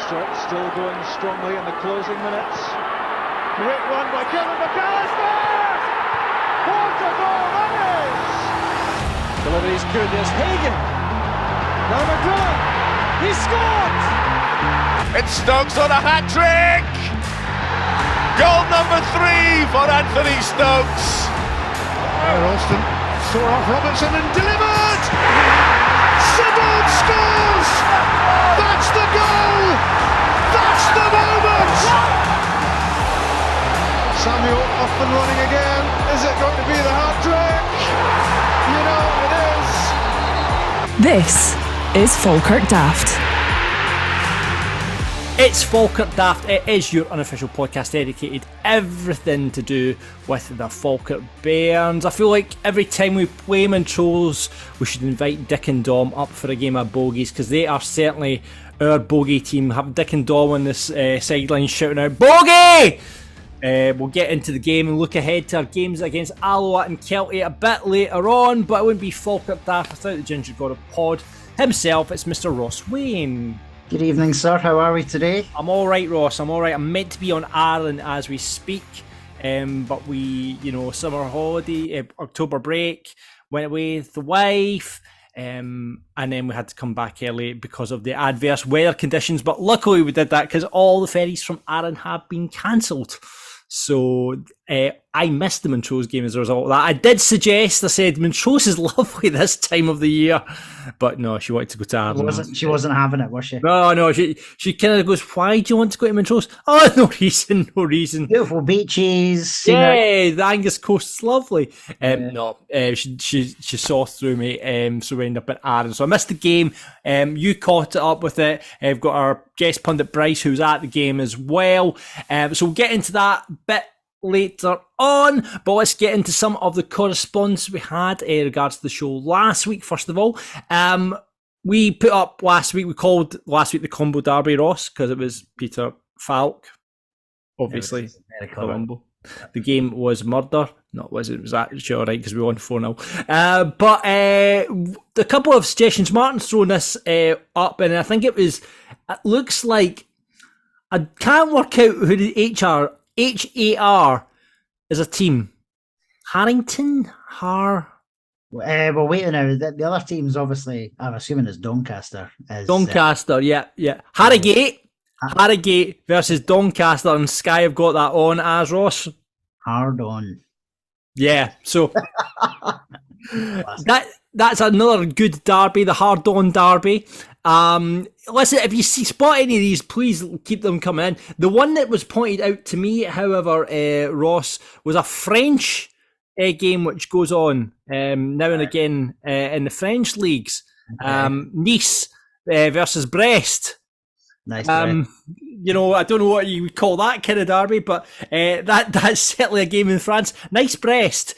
Still going strongly in the closing minutes. Great one by Kieran McAllister! What a goal that is! Delivery's good, there's Hagan. Now McGrillen, he scored! It's Stokes on a hat-trick! Goal number 3 for Anthony Stokes! Ralston saw off Robertson and delivered! Sybil scores! That's the goal! That's the moment! Samuel off and running again. Is it going to be the hat-trick? You know it is. This is Falkirk Daft. It's Falkirk Daft. It is your unofficial podcast dedicated everything to do with the Falkirk Bairns. I feel like every time we play Montrose, we should invite Dick and Dom up for a game of BOGEYS, because they are certainly our bogey team. Have Dick and Dom on this sideline shouting out "Bogey!" We'll get into the game and look ahead to our games against Alloa and Kelty a bit later on, but it wouldn't be Falkirk Daft without the Ginger God of Pod himself. It's Mr. Ross Wayne. Good evening, sir. How are we today? I'm alright, Ross. I'm alright. I'm meant to be on Ireland as we speak, but we, summer holiday, October break, went away with the wife, and then we had to come back early because of the adverse weather conditions. But luckily we did that because all the ferries from Arran have been cancelled. So I missed the Montrose game as a result of that. I did suggest, I said, Montrose is lovely this time of the year. But no, she wanted to go to Ireland. She wasn't having it, was she? No, she kind of goes, why do you want to go to Montrose? Oh, no reason. Beautiful beaches. Yeah, the Angus Coast is lovely. No, she saw through me, so we ended up at Arran. So I missed the game. You caught it up with it. We've got our guest pundit Bryce, who's at the game as well. So we'll get into that bit later on, but let's get into some of the correspondence we had in regards to the show last week. First of all, we put up last week, we called last week the Combo Derby, Ross, because it was Peter Falk, obviously, Colombo. The game was murder. No, it was actually alright because we won 4-0. But a couple of suggestions. Martin's thrown this up, and I think it looks like, I can't work out who the HAR is a team. Harrington? Well, wait now. The other team's obviously, I'm assuming, is Doncaster. Doncaster, yeah. Harrogate versus Doncaster, and Sky have got that on as Ross. Hard on. Yeah, so that's another good derby, the hard-on derby. Listen, if you spot any of these, please keep them coming in. The one that was pointed out to me, however, Ross, was a French game which goes on now and again in the French leagues. Nice versus Brest. Nice. I don't know what you would call that kind of derby, but that's certainly a game in France. Nice Brest,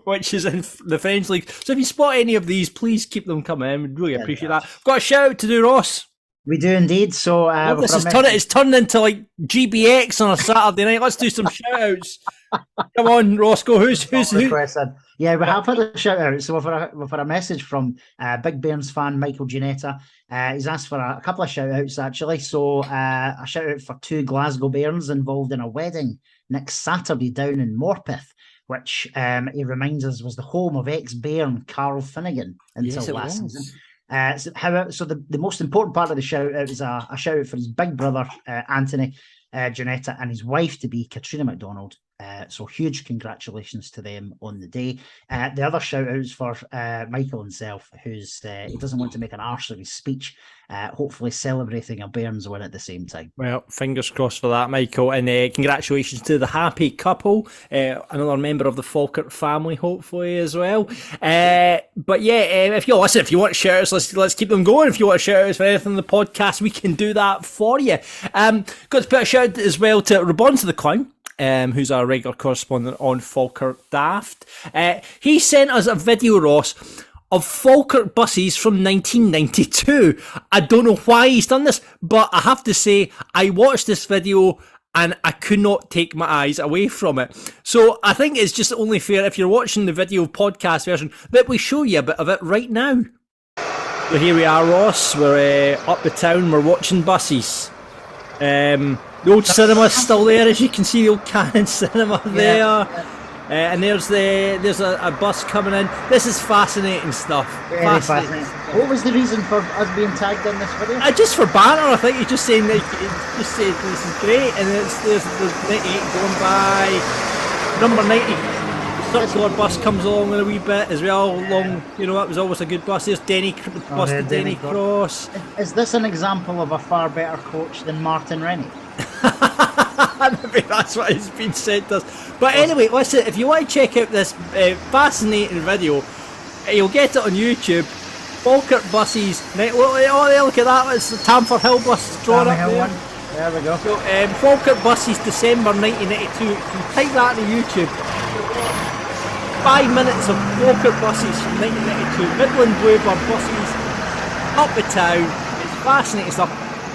which is in the French league. So if you spot any of these, please keep them coming in. We'd really appreciate that. We've got a shout out to do, Ross. We do indeed. So it's turning into like GBX on a Saturday night. Let's do some shout outs. Come on, Roscoe. Who's who? Yeah, we have had a shout out. So we've had a message from Big Bairns fan Michael Gianetta. He's asked for a couple of shout outs actually. So a shout out for 2 Glasgow Bairns involved in a wedding next Saturday down in Morpeth, which he reminds us was the home of ex-Bairn Carl Finnegan until last season. So the most important part of the shout out is a shout out for his big brother Anthony Gianetta and his wife to be Katrina MacDonald. So huge congratulations to them on the day. The other shout outs for Michael himself, who's he doesn't want to make an arse of his speech, hopefully celebrating a Bairns win at the same time. Well, fingers crossed for that, Michael, and congratulations to the happy couple, another member of the Falkirk family, hopefully as well. But yeah, if you want shout outs, let's keep them going. If you want shout outs for anything in the podcast, we can do that for you. Got to put a shout out as well to Robonza the Clown, who's our regular correspondent on Falkirk Daft. He sent us a video, Ross, of Falkirk Buses from 1992. I don't know why he's done this, but I have to say, I watched this video and I could not take my eyes away from it. So I think it's just only fair, if you're watching the video podcast version, that we show you a bit of it right now. So here we are, Ross. We're up the town. We're watching buses. The old cinema's still there, as you can see. The old Cannon cinema there. And there's a bus coming in. This is fascinating stuff. Very fascinating. What was the reason for us being tagged in this video? Just for banter, I think. He's just saying that. He just said this is great, and there's 98 going by. Number 90. Circular bus comes along in a wee bit as well. That was always a good bus. There's Denny Cross. Is this an example of a far better coach than Martin Rennie? Maybe that's what has been said to us. But anyway, listen, if you want to check out this fascinating video, you'll get it on YouTube. Falkirk Buses. Look at that. It's the Tamford Hill bus drawn up there. One. There we go. So, Falkirk Buses, December 1992. You can type that into YouTube. 5 minutes of Falkirk Buses from 1992. Midland Bluebird buses up the town. It's fascinating stuff.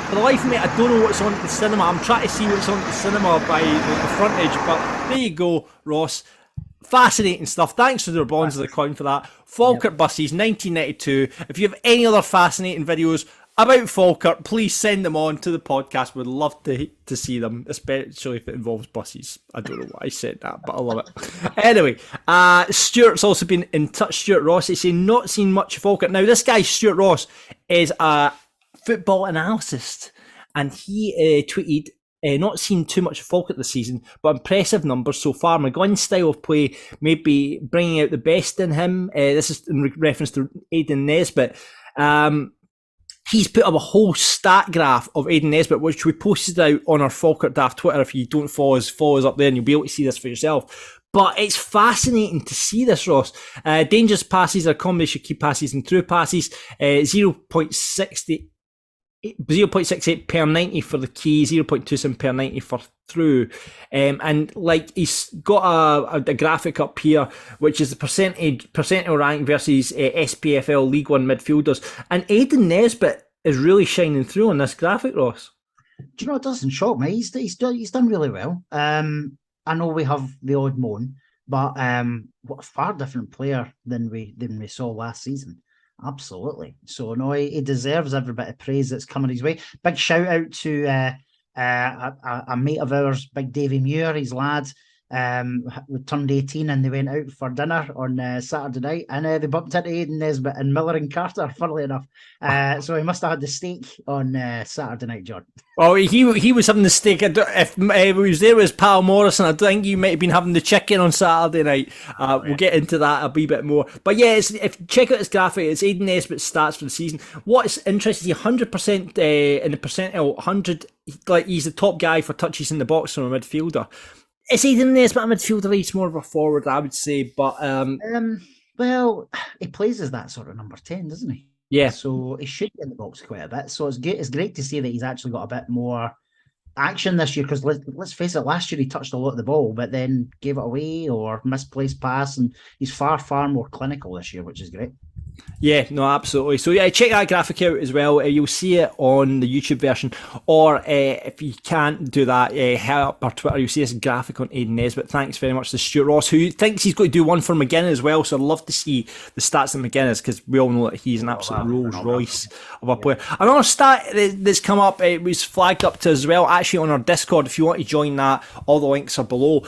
For the life of me, I don't know what's on at the cinema. I'm trying to see what's on at the cinema by the frontage, but there you go, Ross. Fascinating stuff. Thanks to the Bonds of the Coin for that. Falkirk Buses, 1992. If you have any other fascinating videos about Falkirk, please send them on to the podcast. We'd love to see them, especially if it involves buses. I don't know why I said that, but I love it. Anyway, Stuart's also been in touch. Stuart Ross, he's saying not seen much of Falkirk. Now, this guy, Stuart Ross, is a football analyst, and he tweeted, not seen too much of Falkirk this season, but impressive numbers so far. McGuinn's style of play may be bringing out the best in him. This is in reference to Aidan Nesbitt. He's put up a whole stat graph of Aidan Nesbitt, which we posted out on our Falkirk Daft Twitter. If you don't follow us up there, and you'll be able to see this for yourself. But it's fascinating to see this, Ross. Dangerous passes are a combination of key passes and through passes. 0.68 per 90 for the key, 0.27 per 90 for through. And he's got a graphic up here, which is the percentile rank versus SPFL League One midfielders. And Aidan Nesbitt is really shining through on this graphic, Ross. Do you know, it doesn't shock me. He's done really well. I know we have the odd moan, but what a far different player than we saw last season. Absolutely. So no, he deserves every bit of praise that's coming his way. Big shout out to a mate of ours, Big Davy Muir, his lad. We turned 18 and they went out for dinner on Saturday night, and they bumped into Aidan Nesbitt and Miller and Carter, funnily enough. So he must have had the steak on Saturday night, John. Oh, he was having the steak. If he was there with his pal Morrison, I think you might have been having the chicken on Saturday night. We'll get into that a wee bit more. But yeah, if check out this graphic, it's Aidan Nesbitt's stats for the season. What's interesting, 100% in the percentile, 100, he's the top guy for touches in the box from a midfielder. Is Aidan Nesbitt a midfielder? He's more of a forward, I would say. But well, he plays as that sort of number 10, doesn't he? Yeah. So he should be in the box quite a bit. So it's great to see that he's actually got a bit more action this year, because let's face it, last year he touched a lot of the ball, but then gave it away or misplaced pass, and he's far more clinical this year, which is great. Yeah, no, absolutely. So yeah, check that graphic out as well. You'll see it on the YouTube version, or if you can't do that, head up our Twitter. You'll see this graphic on Aidan Nesbitt. Thanks very much to Stuart Ross, who thinks he's got to do one for McGinn as well. So I'd love to see the stats of McGinn, because we all know that he's an absolute Rolls Royce of a player. Another stat that's come up, it was flagged up to as well, actually on our Discord. If you want to join that, all the links are below.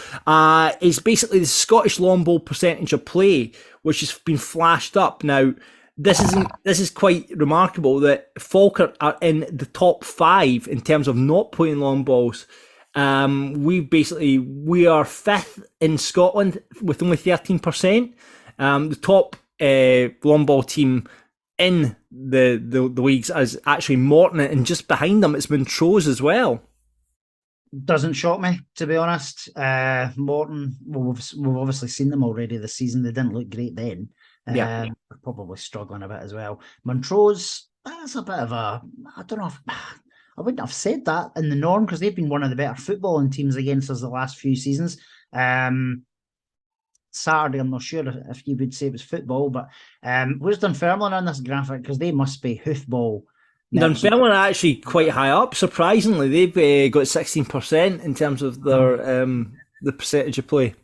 It's basically the Scottish long ball percentage of play, which has been flashed up. Now, this is quite remarkable that Falkirk are in the top 5 in terms of not playing long balls. We are 5th in Scotland with only 13%. The top long ball team in the leagues is actually Morton, and just behind them it's Montrose as well. Doesn't shock me, to be honest. Morton, we've obviously seen them already this season. They didn't look great then. They're probably struggling a bit as well. Montrose, that's a bit of a, I don't know if, I wouldn't have said that in the norm, because they've been one of the better footballing teams against us the last few seasons. Saturday, I'm not sure if you would say it was football, but where's Dunfermline on this graphic? Because they must be hoofball. Dunfermline are actually quite high up, surprisingly. They've got 16% in terms of their the percentage of play.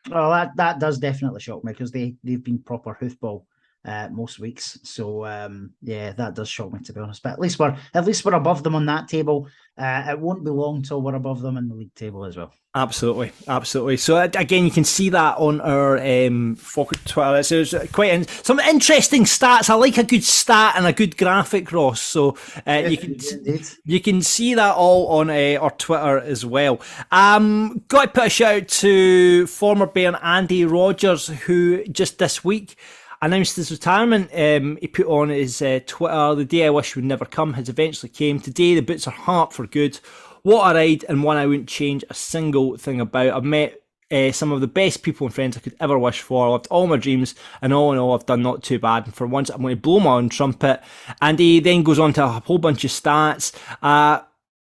Well, that does definitely shock me, because they've been proper hoofball most weeks. So that does shock me, to be honest. But at least we're above them on that table. It won't be long till we're above them in the league table as well. Absolutely. So again, you can see that on our Falkirk Twitter. So it's quite some interesting stats. I like a good stat and a good graphic, Ross. So you can see that all on our Twitter as well. Got to put a shout out to former Bairn Andy Rogers, who just this week announced his retirement. He put on his Twitter, "The day I wish would never come has eventually came. Today the boots are hung up for good. What a ride, and one I wouldn't change a single thing about. I've met some of the best people and friends I could ever wish for. I lived all my dreams, and all in all, I've done not too bad. And for once, I'm going to blow my own trumpet." And he then goes on to a whole bunch of stats.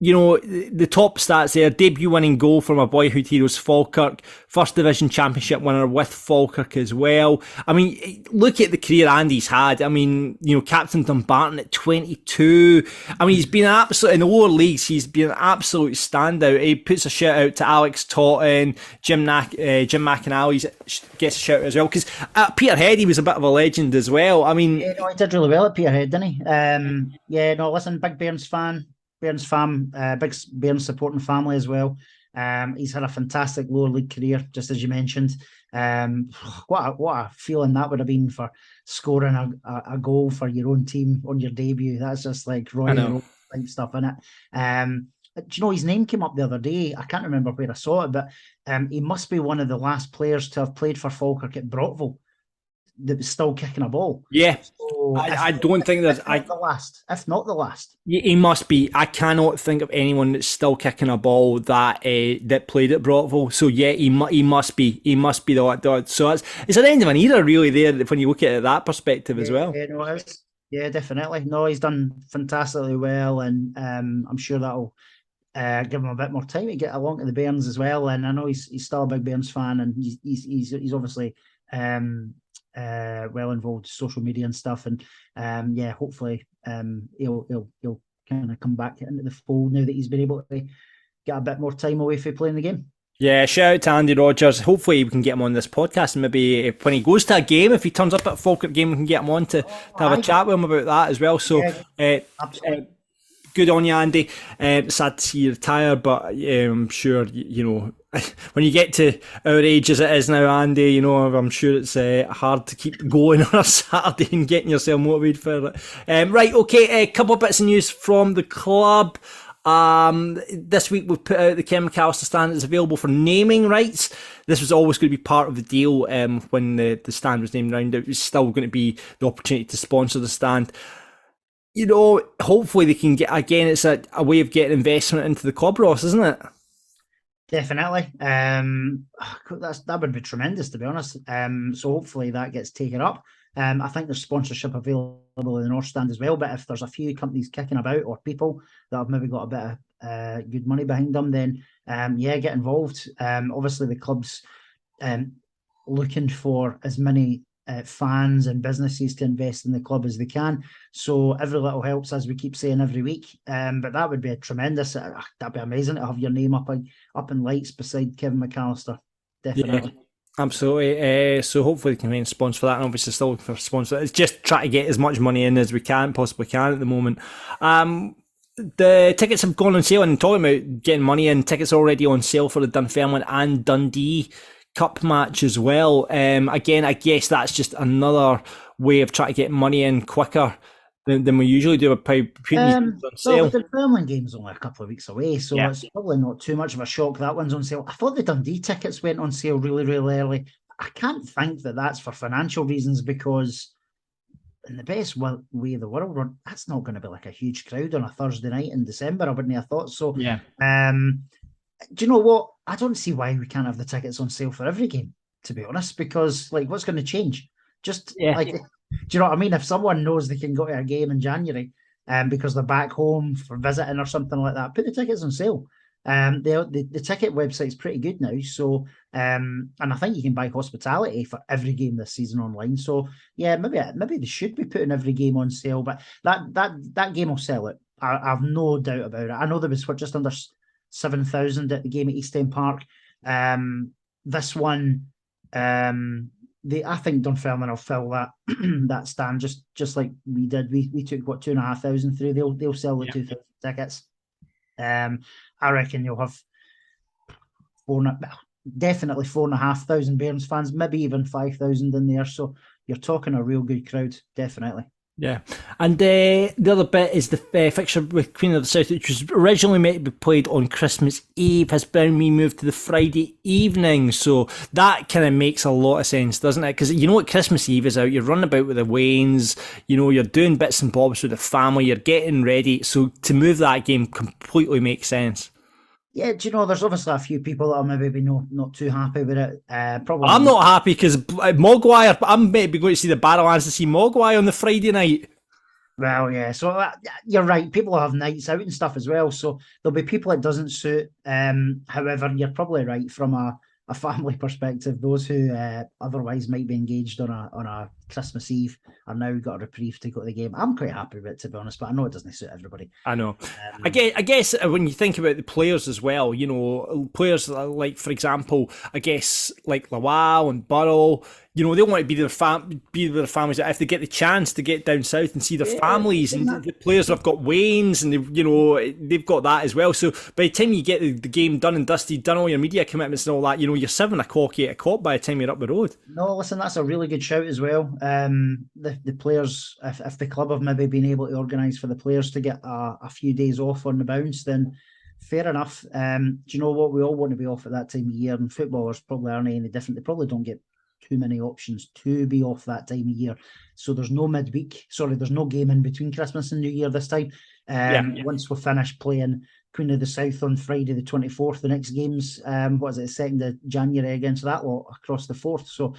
The top stats there: debut winning goal from my boyhood heroes Falkirk, first division championship winner with Falkirk as well. I mean, look at the career Andy's had. I mean, captain Dumbarton at 22. I mean, he's been in the lower leagues, he's been an absolute standout. He puts a shout out to Alex Totten, Jim McAnally gets a shout out as well, because at Peterhead he was a bit of a legend as well. I mean, he did really well at Peterhead, didn't he? Listen, big Bairns fan. Big Bairns supporting family as well. He's had a fantastic lower league career, just as you mentioned. What a feeling that would have been, for scoring a goal for your own team on your debut. That's just like royal type stuff, innit? Do you know his name came up the other day? I can't remember where I saw it, but he must be one of the last players to have played for Falkirk at Brockville that was still kicking a ball. Yeah. So I don't think there's... If not the last. He must be. I cannot think of anyone that's still kicking a ball that played at Brockville. So yeah, he must be. He must be the... So it's an end of an era, really, there, when you look at it that perspective as well. Yeah, definitely. No, he's done fantastically well, and I'm sure that'll give him a bit more time to get along to the Bairns as well. And I know he's still a big Bairns fan, and he's obviously... well involved in social media and stuff, and hopefully he'll kind of come back into the fold now that he's been able to get a bit more time away from playing the game. Yeah, shout out to Andy Rogers. Hopefully we can get him on this podcast, and maybe when he goes to a game, if he turns up at a Falkirk game, we can get him on to have a chat with him about that as well. So good on you, Andy. Sad to see you retire, but I'm sure when you get to our age as it is now, Andy, I'm sure it's hard to keep going on a Saturday and getting yourself motivated for it. Right, okay, a couple of bits of news from the club. This week we've put out the Ken McAllister stand is available for naming rights. This was always going to be part of the deal when the stand was named round. It was still going to be the opportunity to sponsor the stand. Hopefully they can get, again, it's a way of getting investment into the club, Ross, isn't it? Definitely. That would be tremendous, to be honest. So hopefully that gets taken up. I think there's sponsorship available in the North Stand as well, but if there's a few companies kicking about, or people that have maybe got a bit of good money behind them, then get involved. Obviously the club's looking for as many fans and businesses to invest in the club as they can, so every little helps, as we keep saying every week. But that would be a tremendous, that'd be amazing to have your name up in lights beside Kevin McAllister. Definitely. Yeah. Absolutely. So hopefully we can sponsor for that, and obviously still looking for sponsors. It's just try to get as much money in as we possibly can at the moment. The tickets have gone on sale, and talking about getting money in, tickets are already on sale for the Dunfermline and Dundee Cup match as well. Again, I guess that's just another way of trying to get money in quicker than we usually do by putting these on sale. Well, the Dunfermline game's only a couple of weeks away, so it's probably not too much of a shock that one's on sale. I thought the Dundee tickets went on sale really, really early. I can't think that that's for financial reasons, because in the best way of the world, that's not going to be like a huge crowd on a Thursday night in December. I wouldn't have thought so. Yeah. Do you know what? I don't see why we can't have the tickets on sale for every game, to be honest, because what's going to change? Do you know what I mean? If someone knows they can go to a game in January because they're back home for visiting or something like that, put the tickets on sale. The ticket website's pretty good now, so and I think you can buy hospitality for every game this season online. So yeah, maybe they should be putting every game on sale, but that game will sell it. I've no doubt about it. I know there was just under 7,000 at the game at East End Park. This one, I think Dunfermline will fill that that stand just like we did. We took what 2,500 through. They'll sell the 2,000 tickets. I reckon you'll have definitely 4,500 Bairns fans, maybe even 5,000 in there. So you're talking a real good crowd, definitely. Yeah, and the other bit is the fixture with Queen of the South, which was originally meant to be played on Christmas Eve, has been moved to the Friday evening. So that kind of makes a lot of sense, doesn't it? Because you know what Christmas Eve is out, you're running about with the wains, you know, you're doing bits and bobs with the family, you're getting ready. So to move that game completely makes sense. Yeah, do you know, there's obviously a few people that are maybe not too happy with it. Probably I'm not happy because Mogwai, I'm maybe going to see the Barrowlands to see Mogwai on the Friday night. Well, yeah, so you're right. People have nights out and stuff as well, so there'll be people it doesn't suit. However, you're probably right from a family perspective. Those who otherwise might be engaged on a Christmas Eve are now got a reprieve to go to the game. I'm quite happy with it, to be honest, but I know it doesn't suit everybody. I know. I guess when you think about the players as well, you know, players like, for example, I guess like Lawal and Burrow, you know, they want to be with their families. If they get the chance to get down south and see their families, and the players have got wains, and they've got that as well. So by the time you get the game done and dusted, done all your media commitments and all that, you know, you're 7 o'clock, 8 o'clock by the time you're up the road. No, listen, that's a really good shout as well. The players, if the club have maybe been able to organise for the players to get a few days off on the bounce, then fair enough. Do you know what? We all want to be off at that time of year, and footballers probably aren't any different. They probably don't get too many options to be off that time of year. So there's no midweek. Sorry, there's no game in between Christmas and New Year this time. Once we finish playing Queen of the South on Friday the 24th, the next game's what is it, 2nd of January against that lot across the 4th. So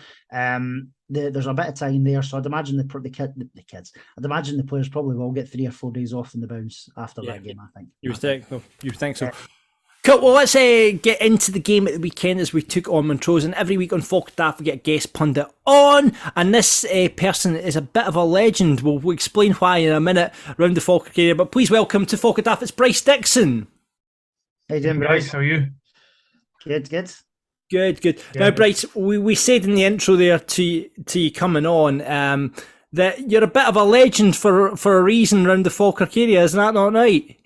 there's a bit of time there. So I'd imagine the kids. I'd imagine the players probably will get 3 or 4 days off in the bounce after that game, I think. You think so? Cool, well, let's get into the game at the weekend as we took on Montrose, and every week on Falkirk Daft we get a guest pundit on, and this person is a bit of a legend. We'll explain why in a minute around the Falkirk area, but please welcome to Falkirk Daft, it's Bryce Dixon. How you doing, Bryce? How are you? Good. Good. Yeah. Now, Bryce, we said in the intro there to you coming on that you're a bit of a legend for a reason around the Falkirk area, isn't that not right?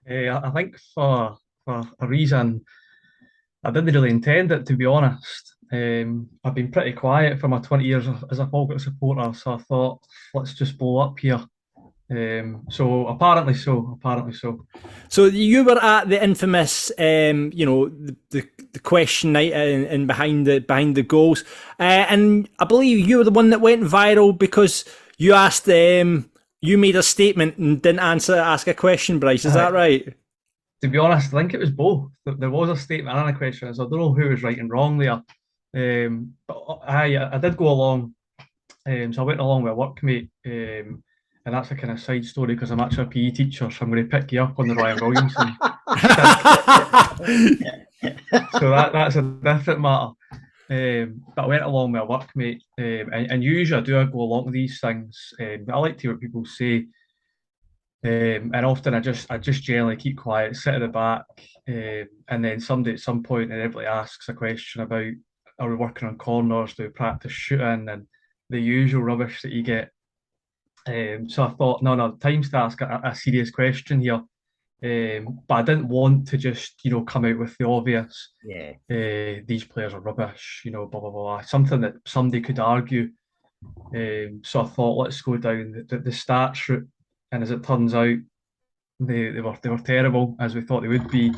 I think for a reason, I didn't really intend it, to be honest. I've been pretty quiet for my 20 years as a Falkirk supporter, so I thought, let's just blow up here. So apparently so. So you were at the infamous, the question night and behind the goals, and I believe you were the one that went viral because you asked you made a statement and didn't ask a question, Bryce. Is that right? To be honest, I think it was both. There was a statement and a question, so I don't know who was right and wrong there. But I did go along. So I went along with a workmate, and that's a kind of side story because I'm actually a PE teacher, so I'm going to pick you up on the Ryan Williamson. So that's a different matter. But I went along with a workmate, and usually I go along with these things. I like to hear what people say, and often I just generally keep quiet, sit at the back, and then somebody at some point inevitably asks a question about, are we working on corners, do we practice shooting, and the usual rubbish that you get. So I thought, no, time's to ask a serious question here. But I didn't want to just, come out with the obvious. Yeah. These players are rubbish, blah, blah, blah. Something that somebody could argue. So I thought, let's go down the stats route. And as it turns out, they were terrible, as we thought they would be.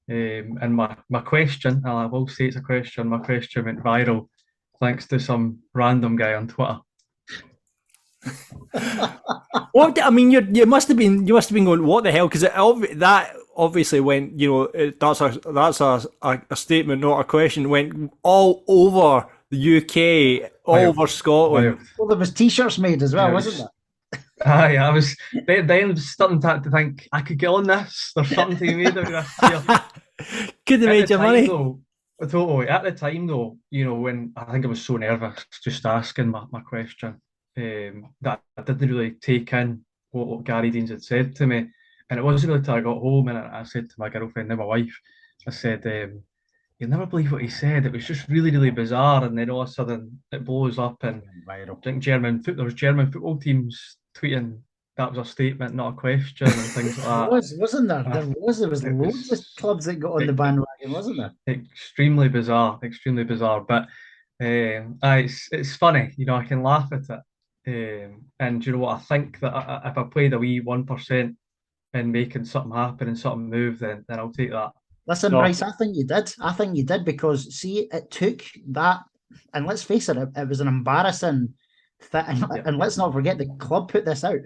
And my question, and I will say it's a question, my question went viral thanks to some random guy on Twitter. What I mean, you must have been going, what the hell? Because that obviously went, that's a statement, not a question. Went all over the UK, all over Scotland. Well, there was T-shirts made as well, wasn't there? Aye, I was then starting to think I could get on this. There's something to be made out of this here. Could have made your money. Totally. At the time, though, when I think I was so nervous just asking my question, that I didn't really take in what Gary Deans had said to me. And it wasn't really until I got home and I said to my girlfriend, now my wife, I said, you'll never believe what he said. It was just really, really bizarre. And then all of a sudden it blows up. And I think there was German football teams tweeting that was a statement, not a question, and things like that. Wasn't there? There was loads of clubs that got on the bandwagon, wasn't there? Extremely bizarre. But it's funny, I can laugh at it. And you know what? I think that if I played a wee 1% in making something happen and something move, then I'll take that. Listen, Bryce, I think you did because see, it took that, and let's face it, it was an embarrassing thing. And let's not forget the club put this out.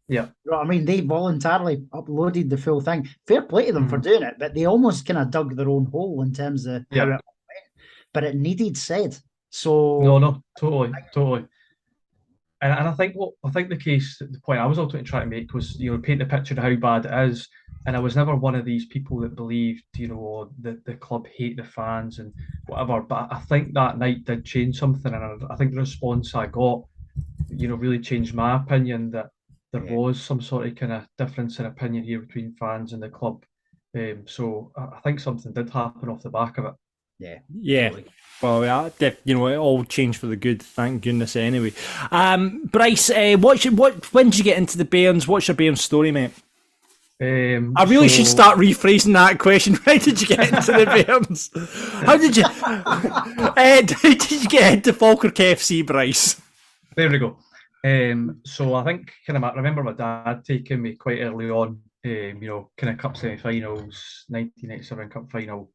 Yeah. You know what I mean? They voluntarily uploaded the full thing. Fair play to them for doing it, but they almost kind of dug their own hole in terms of how it went. But it needed said. So no, totally. And I think the point I was ultimately trying to make was, paint the picture of how bad it is. And I was never one of these people that believed, the club hate the fans and whatever. But I think that night did change something, and I think the response I got, really changed my opinion that there was some sort of kind of difference in opinion here between fans and the club. So I think something did happen off the back of it. Yeah. Totally. Well, it all changed for the good, thank goodness. Anyway, Bryce, when did you get into the Bairns? What's your Bairns story, mate? I really should start rephrasing that question. When did you get into the Bairns? How did you? Did you get into Falkirk FC, Bryce? There we go. So I think I remember my dad taking me quite early on. Kind of cup semi-finals, 1987 cup final.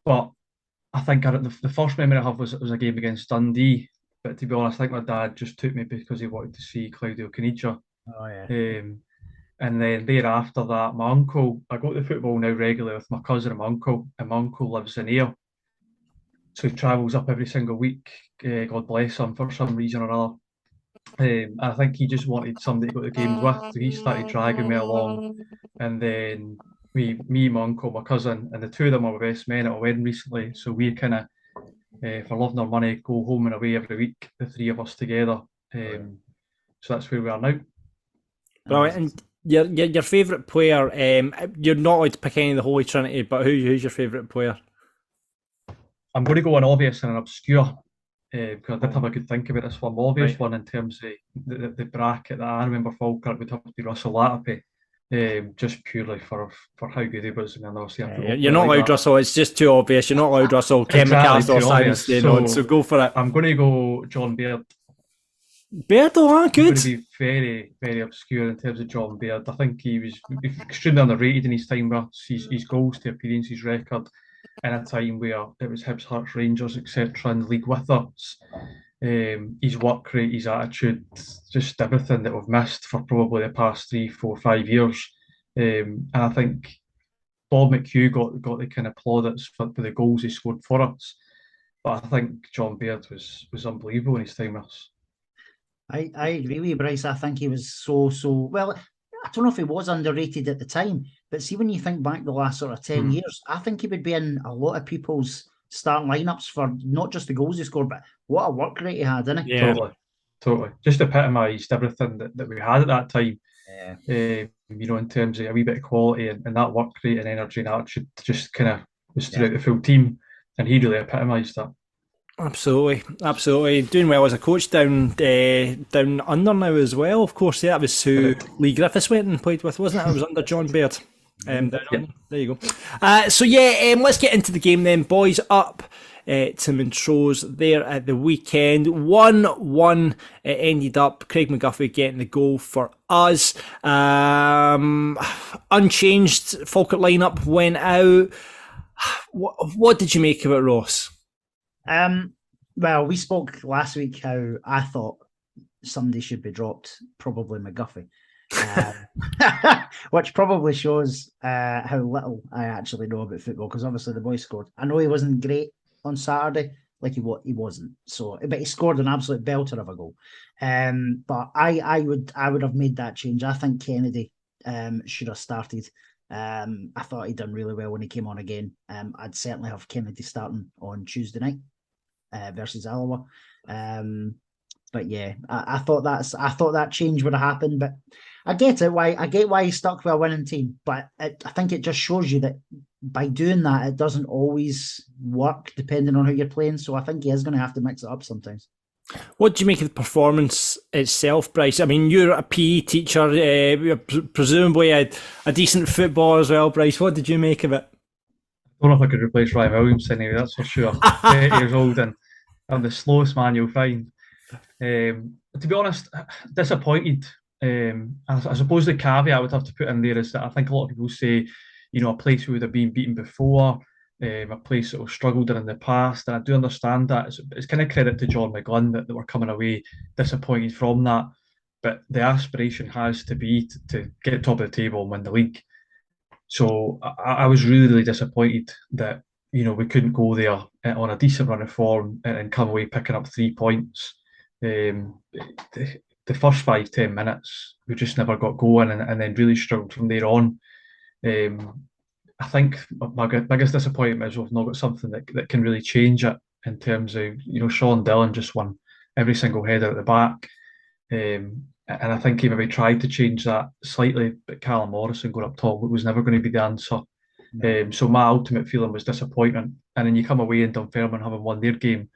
But I think the first memory I have was a game against Dundee. But to be honest, I think my dad just took me because he wanted to see Claudio Caniggia. Oh yeah. And then thereafter that, my uncle, I go to football now regularly with my cousin and my uncle lives in Ayr. So he travels up every single week. God bless him, for some reason or other. And I think he just wanted somebody to go to games with. So he started dragging me along. And then me, my uncle, my cousin, and the two of them are my best men at a wedding recently. So we kind of, for love nor money, go home and away every week, the three of us together. So that's where we are now. Right, and your favourite player, you're not allowed to pick any of the Holy Trinity, but who's your favourite player? I'm going to go an obvious and an obscure, because I did have a good think about this one. The obvious one in terms of the bracket that I remember Falkirk would have to be Russell Latapy, just purely for how good he was. And obviously you're not allowed Russell, it's just too obvious. You're not allowed Russell, Ken McAllister or Simon staying on, so go for it. I'm going to go John Baird. Baird, good. I'm going to be very, very obscure in terms of John Baird. I think he was extremely underrated in his time with his goals to appearances record in a time where it was Hibs, Hearts, Rangers, etc. in the league with us. His work rate, his attitude, just everything that we've missed for probably the past 3, 4, 5 years. And I think Bob McHugh got the kind of plaudits for the goals he scored for us. But I think John Baird was unbelievable in his time with us. I agree with you, Bryce. I think he was so well. I don't know if he was underrated at the time, but see, when you think back the last sort of 10 years, I think he would be in a lot of people's starting lineups for not just the goals he scored, but what a work rate he had, didn't he? Yeah, totally. Just epitomised everything that we had at that time. Yeah. In terms of a wee bit of quality and that work rate and energy and attitude just kind of was throughout the full team, and he really epitomised that. Absolutely. Doing well as a coach down under now as well. Of course, that was who Lee Griffiths went and played with, wasn't it? It was under John Baird. There you go. Let's get into the game then. Boys up to Montrose there at the weekend. 1-1 it ended up. Craig McGuffey getting the goal for us. Unchanged Falkirk lineup went out. What did you make of it, Ross? Well, we spoke last week how I thought somebody should be dropped, probably McGuffey, which probably shows how little I actually know about football, because obviously the boy scored. I know he wasn't great on Saturday, like he wasn't. So, but he scored an absolute belter of a goal. But I would have made that change. I think Kennedy should have started. I thought he'd done really well when he came on again. I'd certainly have Kennedy starting on Tuesday night versus Alloa. But yeah, I thought that change would have happened. But I get it. I get why he's stuck with a winning team. But I think it just shows you that by doing that, it doesn't always work depending on who you're playing. So I think he is going to have to mix it up sometimes. What do you make of the performance itself, Bryce? I mean, you're a PE teacher, presumably a decent footballer as well, Bryce. What did you make of it? I don't know if I could replace Ryan Williamson anyway, that's for sure. 30 years old and I'm the slowest man you'll find. To be honest, disappointed. I suppose the caveat I would have to put in there is that I think a lot of people say, you know, a place we would have been beaten before, a place that we've struggled in the past, and I do understand that. It's kind of credit to John McGlynn that we're coming away disappointed from that, but the aspiration has to be to get top of the table and win the league. So I was really disappointed that, you know, we couldn't go there on a decent run of form and come away picking up 3 points. The first 5-10 minutes, we just never got going and then really struggled from there on. I think my biggest disappointment is we've not got something that can really change it in terms of, you know, Sean Dillon just won every single header at the back. And I think he maybe tried to change that slightly, but Callum Morrison going up top was never going to be the answer. So my ultimate feeling was disappointment. And then you come away in Dunfermline having won their game,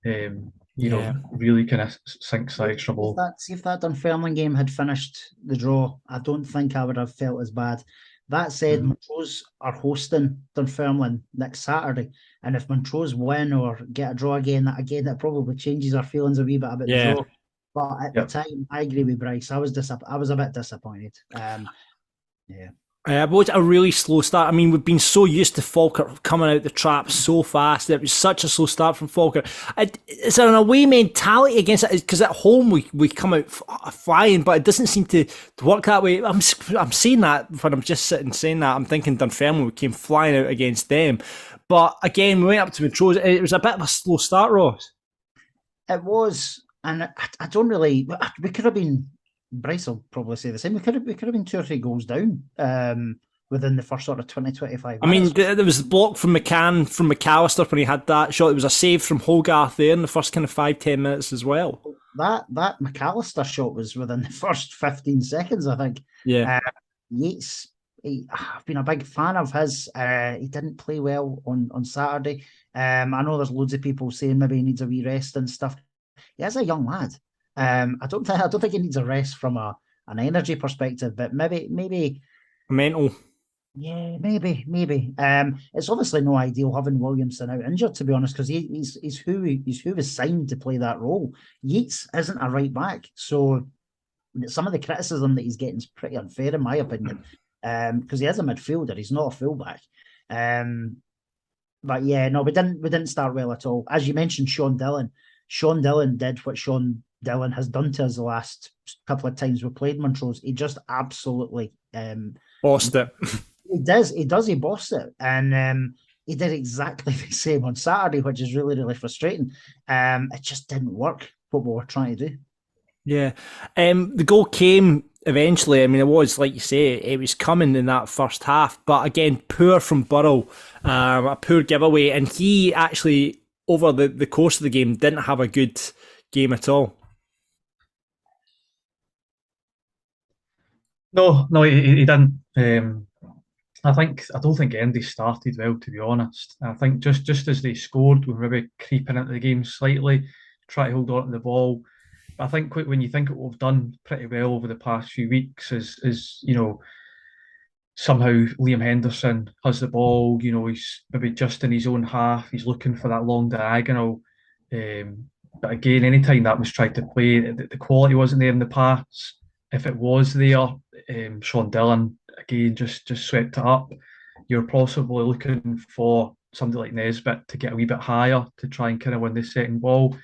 you know, really kind of sinks that extra ball. See if that Dunfermline game had finished the draw, I don't think I would have felt as bad. That said, Montrose are hosting Dunfermline next Saturday, and if Montrose win or get a draw again, that probably changes our feelings a wee bit about the draw. But at the time, I agree with Bryce. I was a bit disappointed. But it's a really slow start. I mean, we've been so used to Falkirk coming out the trap so fast. It was such a slow start from Falkirk. Is there an away mentality against it? Because at home we come out flying, but it doesn't seem to work that way. I'm saying that when I'm just sitting saying that. I'm thinking Dunfermline, we came flying out against them. But again, we went up to Montrose. It was a bit of a slow start, Ross. It was. And I don't really. We could have been. Bryce will probably say the same. We could have been 2 or 3 goals down within the first sort of 20-25 minutes. I mean, there was the block from McAllister when he had that shot. There was a save from Hogarth there in the first kind of 5-10 minutes as well. That McAllister shot was within the first 15 seconds, I think. Yeah. Yates, I've been a big fan of his. He didn't play well on Saturday. I know there's loads of people saying maybe he needs a wee rest and stuff. He is a young lad. I don't think he needs a rest from an energy perspective, but maybe mental. Yeah, maybe. It's obviously no ideal having Williamson out injured, to be honest, because he's who was signed to play that role. Yates isn't a right back, so some of the criticism that he's getting is pretty unfair, in my opinion, because he is a midfielder. He's not a fullback. But yeah, no, we didn't start well at all. As you mentioned, Sean Dillon. Sean Dillon did what Sean Dillon has done to us the last couple of times we played Montrose. He just absolutely bossed it. He does. He bossed it, and he did exactly the same on Saturday, which is really, really frustrating. It just didn't work what we were trying to do. Yeah, the goal came eventually. I mean, it was, like you say, it was coming in that first half, but again, poor from Burrell, a poor giveaway, and he actually, over the course of the game, didn't have a good game at all. No, he didn't. I don't think Andy started well, to be honest. I think just as they scored, we were maybe creeping into the game slightly, try to hold on to the ball. But I think when you think what we've done pretty well over the past few weeks is you know, somehow Liam Henderson has the ball, you know, he's maybe just in his own half, he's looking for that long diagonal. But again, anytime that was tried to play, the quality wasn't there in the pass. If it was there, Sean Dillon, again, just swept it up. You're possibly looking for somebody like Nesbitt to get a wee bit higher to try and kind of win the second ball.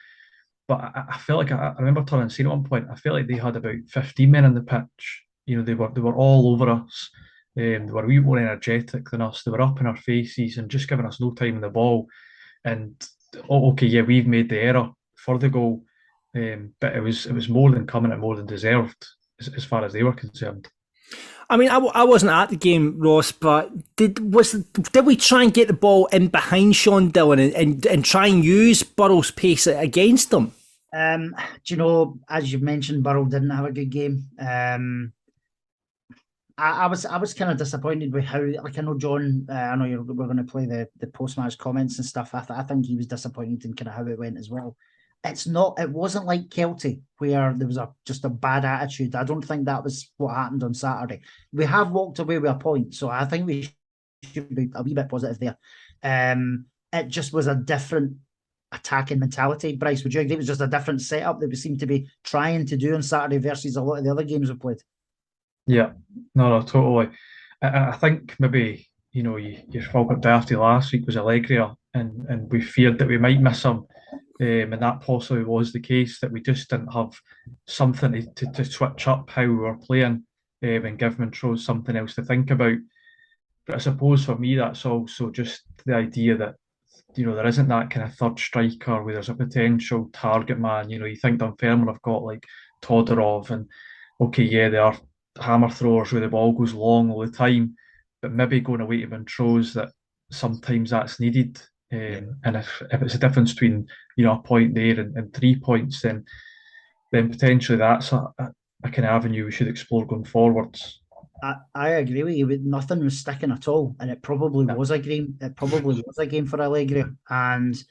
But I felt like, I remember turning and saying at one point, I felt like they had about 15 men on the pitch. You know, they were all over us. They were a wee more energetic than us. They were up in our faces and just giving us no time in the ball. And, okay, yeah, we've made the error for the goal. But it was more than coming and more than deserved as far as they were concerned. I mean, I wasn't at the game, Ross, but did we try and get the ball in behind Sean Dillon and try and use Burrell's pace against them? Do you know, as you've mentioned, Burrell didn't have a good game. I was kind of disappointed with how, like, I know John, I know we're going to play the post-match comments and stuff. I think he was disappointed in kind of how it went as well. It wasn't like Kelty where there was just a bad attitude. I don't think that was what happened on Saturday. We have walked away with a point, so I think we should be a wee bit positive there. It just was a different attacking mentality. Bryce, would you agree? It was just a different setup that we seem to be trying to do on Saturday versus a lot of the other games we've played. Yeah, no, totally. I think maybe, your Falkirk Derby last week was Allegria, and we feared that we might miss him. And that possibly was the case, that we just didn't have something to switch up how we were playing and give Montrose something else to think about. But I suppose for me, that's also just the idea that, there isn't that kind of third striker where there's a potential target man. You think Dunfermline have got like Todorov, and okay, yeah, they are hammer throwers where the ball goes long all the time, but maybe going away to Montrose, that sometimes that's needed. And if it's a difference between a point there and 3 points, then potentially that's a kind of avenue we should explore going forwards. I agree with you. Nothing was sticking at all, and it probably was a game. It probably was a game for Allegria, and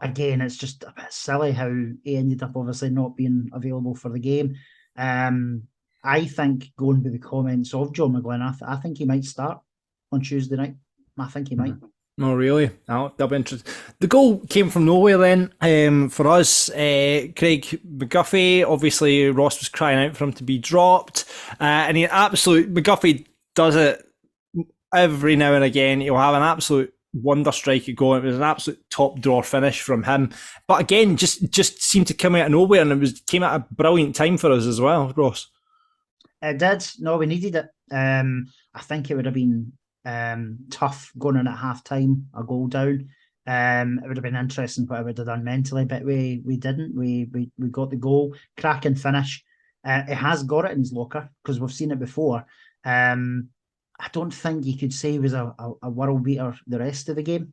again, it's just a bit silly how he ended up obviously not being available for the game. I think, going with the comments of John McGlynn, I think he might start on Tuesday night. I think he might. Oh, really? Oh, that'll be interesting. The goal came from nowhere then for us. Craig McGuffey, obviously Ross was crying out for him to be dropped. And McGuffey does it every now and again. He'll have an absolute wonder strike at goal. It was an absolute top drawer finish from him. But again, just seemed to come out of nowhere, and came at a brilliant time for us as well, Ross. It did. No, we needed it. I think it would have been tough going in at half time, a goal down. It would have been interesting what I would have done mentally, but we didn't. We got the goal, cracking finish. It has got it in his locker because we've seen it before. I don't think you could say he was a world beater the rest of the game.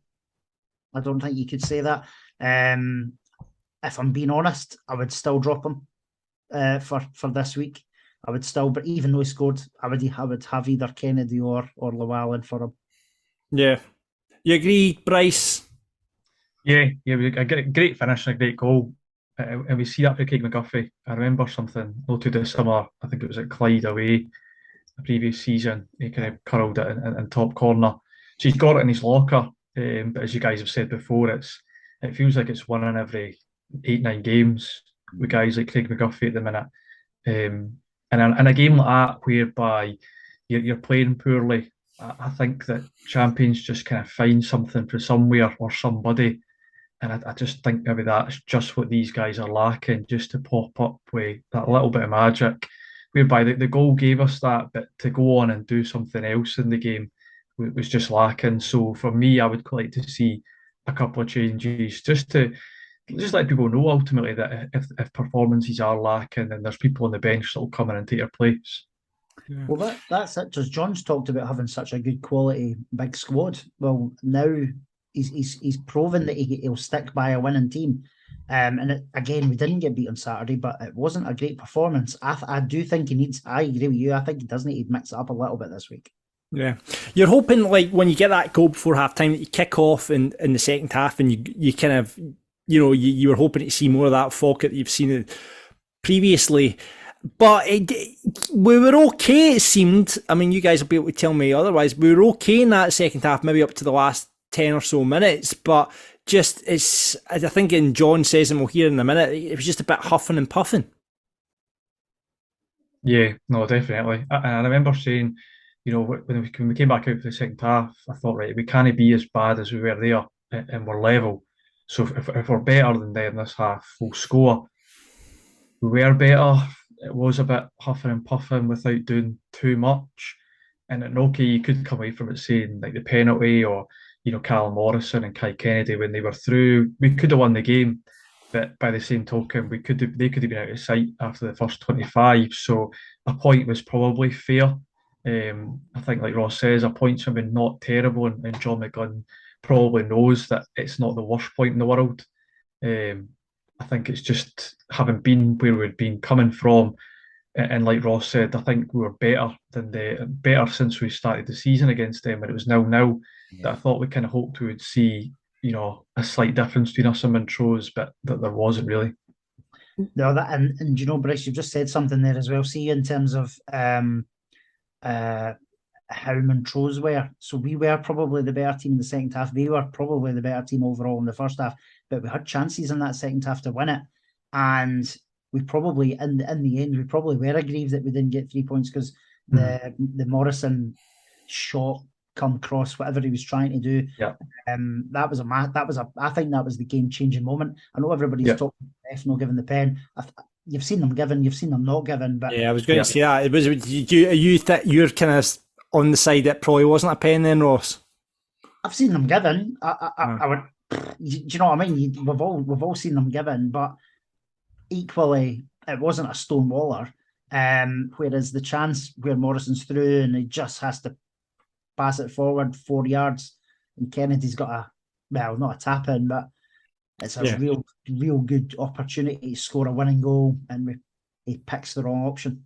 I don't think you could say that. If I'm being honest, I would still drop him for this week. I would still, but even though he scored, I would have either Kennedy or Llewellyn for him. Yeah. You agree, Bryce? Yeah, a great finish and a great goal. And we see that for Craig McGuffey. I remember something not too dissimilar. I think it was at Clyde away the previous season. He kind of curled it in top corner. So he's got it in his locker. But as you guys have said before, it feels like it's one in every 8-9 games with guys like Craig McGuffey at the minute. And in a game like that, whereby you're playing poorly, I think that champions just kind of find something for somewhere or somebody. And I just think maybe that's just what these guys are lacking, just to pop up with that little bit of magic, whereby the goal gave us that, but to go on and do something else in the game was just lacking. So for me, I would like to see a couple of changes just to let people know ultimately that if performances are lacking, then there's people on the bench that will come in and take your place. Yeah. Well, that's it. Because John's talked about having such a good quality big squad. Well, now he's proven that he'll stick by a winning team. Again, we didn't get beat on Saturday, but it wasn't a great performance. I do think he needs. I agree with you. I think he does need to mix it up a little bit this week. Yeah, you're hoping like when you get that goal before half time that you kick off in the second half, and you kind of. You were hoping to see more of that Falkirk that you've seen previously. But we were okay, it seemed. I mean, you guys will be able to tell me otherwise. We were okay in that second half, maybe up to the last 10 or so minutes. But just, I think, and John says, and we'll hear in a minute, it was just a bit huffing and puffing. Yeah, no, definitely. And I remember saying, when we came back out for the second half, I thought, right, we can't be as bad as we were there, and we're level. So if we're better than them this half, we'll score. We were better. It was a bit huffing and puffing without doing too much. And okay, you could come away from it saying like the penalty or Callum Morrison and Kai Kennedy when they were through, we could have won the game. But by the same token, they could have been out of sight after the first 25. So a point was probably fair. I think, like Ross says, a point's maybe not terrible, and John McGlynn probably knows that it's not the worst point in the world. I think it's just having been where we'd been coming from, and like Ross said, I think we were better since we started the season against them, when it was 0-0. That I thought we kind of hoped we would see, a slight difference between us and Montrose, but that there wasn't really. No, that and Bryce, you've just said something there as well. See, in terms of how Montrose were. So we were probably the better team in the second half. They were probably the better team overall in the first half, but we had chances in that second half to win it. And we probably, in the end, we probably were aggrieved that we didn't get 3 points, because the Morrison shot come cross, whatever he was trying to do. Yeah. I think that was the game changing moment. I know everybody's talking about not giving the pen. You've seen them given, you've seen them not given. But yeah, I was going to say that. You're kind of on the side that probably wasn't a pen then, Ross? I've seen them given. I would. Do you know what I mean? We've all seen them given, but equally, it wasn't a stonewaller. Whereas the chance where Morrison's through and he just has to pass it forward 4 yards, and Kennedy's got not a tap in, but it's a real good opportunity to score a winning goal, and he picks the wrong option.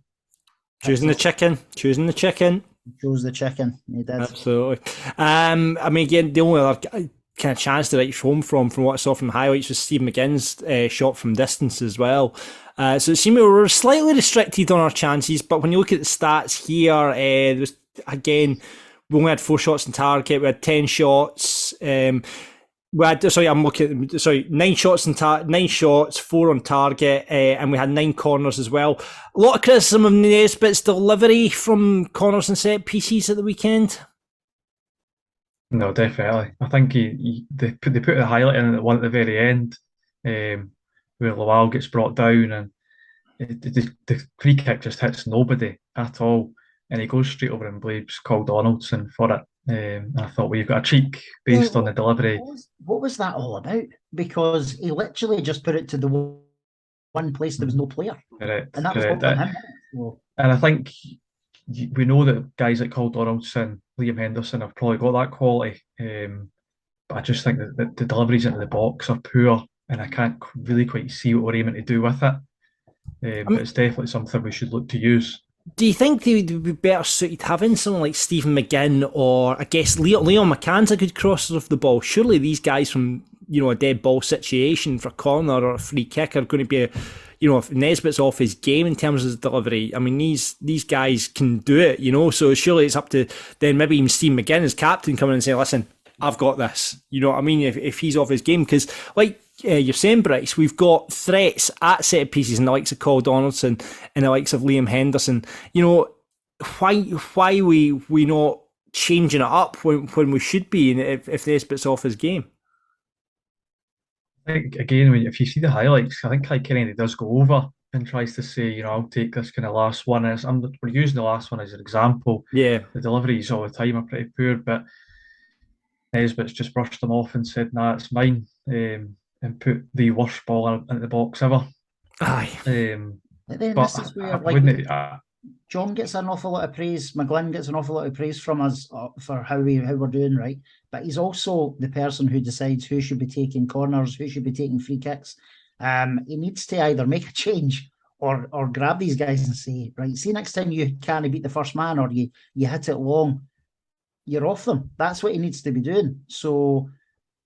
Choosing the chicken. Chose the chicken. He did. Absolutely. I mean, again, the only other kind of chance to write home from what I saw from highlights was Steve McGinn's shot from distance as well. So it seemed we were slightly restricted on our chances, but when you look at the stats here, there was, again, we only had 4 shots on target. We had 10 shots. We had 9 shots 9 shots, 4 on target, and we had 9 corners as well. A lot of criticism of Nesbitt's delivery from corners and set pieces at the weekend. No, definitely. I think they put the highlight in at one at the very end, where Lowell gets brought down, and the free kick just hits nobody at all, and he goes straight over and blames Cole Donaldson for it. And I thought, well, you've got a cheek based on the delivery. What was that all about? Because he literally just put it to the one place there was no player. Correct. And that was all on him. And I think we know that guys like Cole Donaldson, Liam Henderson have probably got that quality. But I just think that the deliveries into the box are poor, and I can't really quite see what we're aiming to do with it. But it's definitely something we should look to use. Do you think they would be better suited having someone like Stephen McGinn, or I guess Leon McCann's a good crosser of the ball? Surely these guys from a dead ball situation for a corner or a free kick are going to be if Nesbitt's off his game in terms of his delivery. I mean, these guys can do it, so surely it's up to then maybe even Stephen McGinn as captain coming and saying, listen, I've got this. You know what I mean? If he's off his game, because like you're saying, Bryce, we've got threats at set pieces in the likes of Cole Donaldson and the likes of Liam Henderson. Why we not changing it up when we should be, and if Nesbitt's off his game? I think, again, if you see the highlights, I think Kieran does go over and tries to say, I'll take this kind of last one. We're using the last one as an example. Yeah. The deliveries all the time are pretty poor, but Nesbitt's just brushed them off and said, nah, it's mine, and put the worst ball into the box ever. Aye. But then this is where, John gets an awful lot of praise, McGlynn gets an awful lot of praise from us for how we're doing, right? But he's also the person who decides who should be taking corners, who should be taking free kicks. He needs to either make a change or grab these guys and say, right, see, next time you can't beat the first man, or you hit it long, you're off them. That's what he needs to be doing. So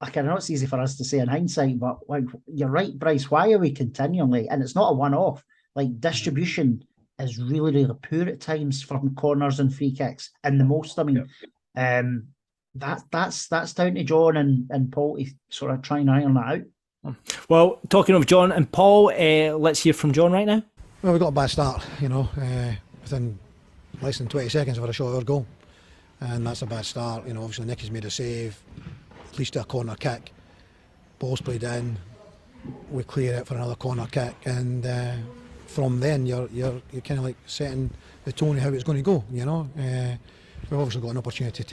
I know it's easy for us to say in hindsight, but like you're right, Bryce, why are we continually, and it's not a one-off, like distribution is really, really poor at times from corners and free kicks. And the most, that's down to John and Paul to sort of try and iron that out. Well, talking of John and Paul, let's hear from John right now. Well, we got a bad start, within less than 20 seconds of a shot or goal. And that's a bad start. Obviously Nicky's made a save, at least a corner kick. Ball's played in, we clear it for another corner kick, and from then you're kind of like setting the tone of how it's going to go. We've obviously got an opportunity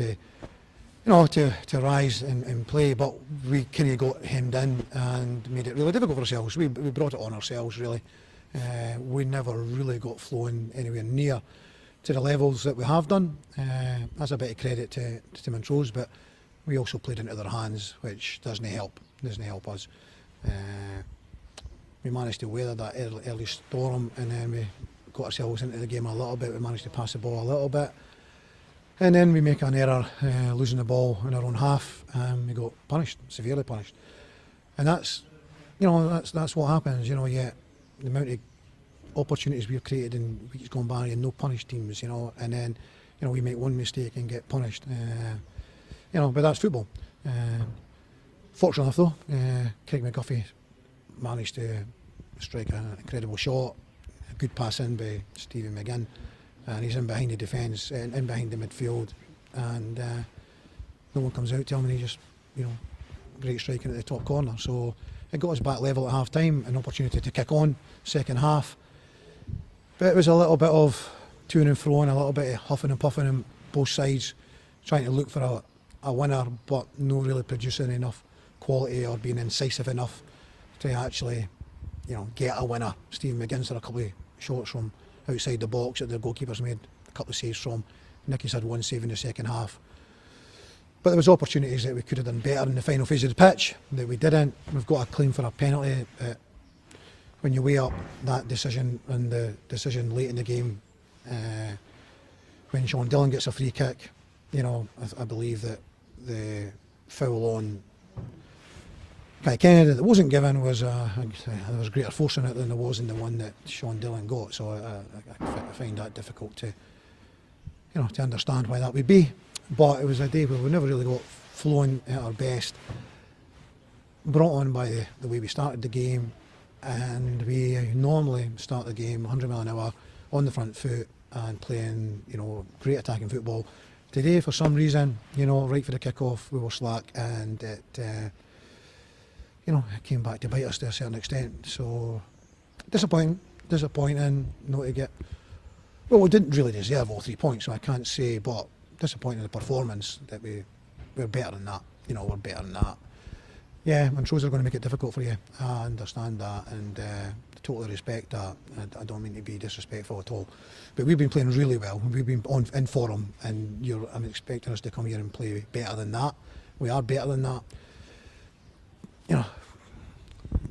to rise and play, but we kind of got hemmed in and made it really difficult for ourselves. We brought it on ourselves, really. We never really got flowing anywhere near to the levels that we have done. That's a bit of credit to Montrose, but we also played into their hands, which doesn't help us. We managed to weather that early storm, and then we got ourselves into the game a little bit. We managed to pass the ball a little bit. And then we make an error, losing the ball in our own half, and we got punished, severely punished. And that's what happens. Yet the amount of opportunities we've created in weeks gone by and no punished teams, and then we make one mistake and get punished. But that's football. Fortunately enough, though, Craig McGuffey managed to strike an incredible shot, a good pass in by Stephen McGinn. And he's in behind the defence, in behind the midfield, and no one comes out to him, and he just, great striking at the top corner. So it got us back level at half time, an opportunity to kick on, second half. But it was a little bit of to and fro, and a little bit of huffing and puffing on both sides, trying to look for a winner, but not really producing enough quality or being incisive enough to actually, get a winner. Stephen McGinn's had a couple of shots from outside the box that the goalkeepers made a couple of saves from. Nicky's had one save in the second half. But there was opportunities that we could have done better in the final phase of the pitch that we didn't. We've got a claim for a penalty. When you weigh up that decision and the decision late in the game, when Sean Dillon gets a free kick, I believe that the foul on Kai Kennedy that wasn't given was there was greater force in it than there was in the one that Sean Dillon got. So I find that difficult to to understand why that would be. But it was a day where we never really got flowing at our best. Brought on by the way we started the game, and we normally start the game 100 mile an hour on the front foot and playing great attacking football. Today, for some reason, right for the kick-off, we were slack, and it came back to bite us to a certain extent. So disappointing not to get. Well, we didn't really deserve all 3 points, so I can't say, but disappointing in the performance that we're better than that. We're better than that. Yeah, Montrose are going to make it difficult for you. I understand that, and totally respect that. I don't mean to be disrespectful at all, but we've been playing really well. We've been in form, and I'm expecting us to come here and play better than that. We are better than that.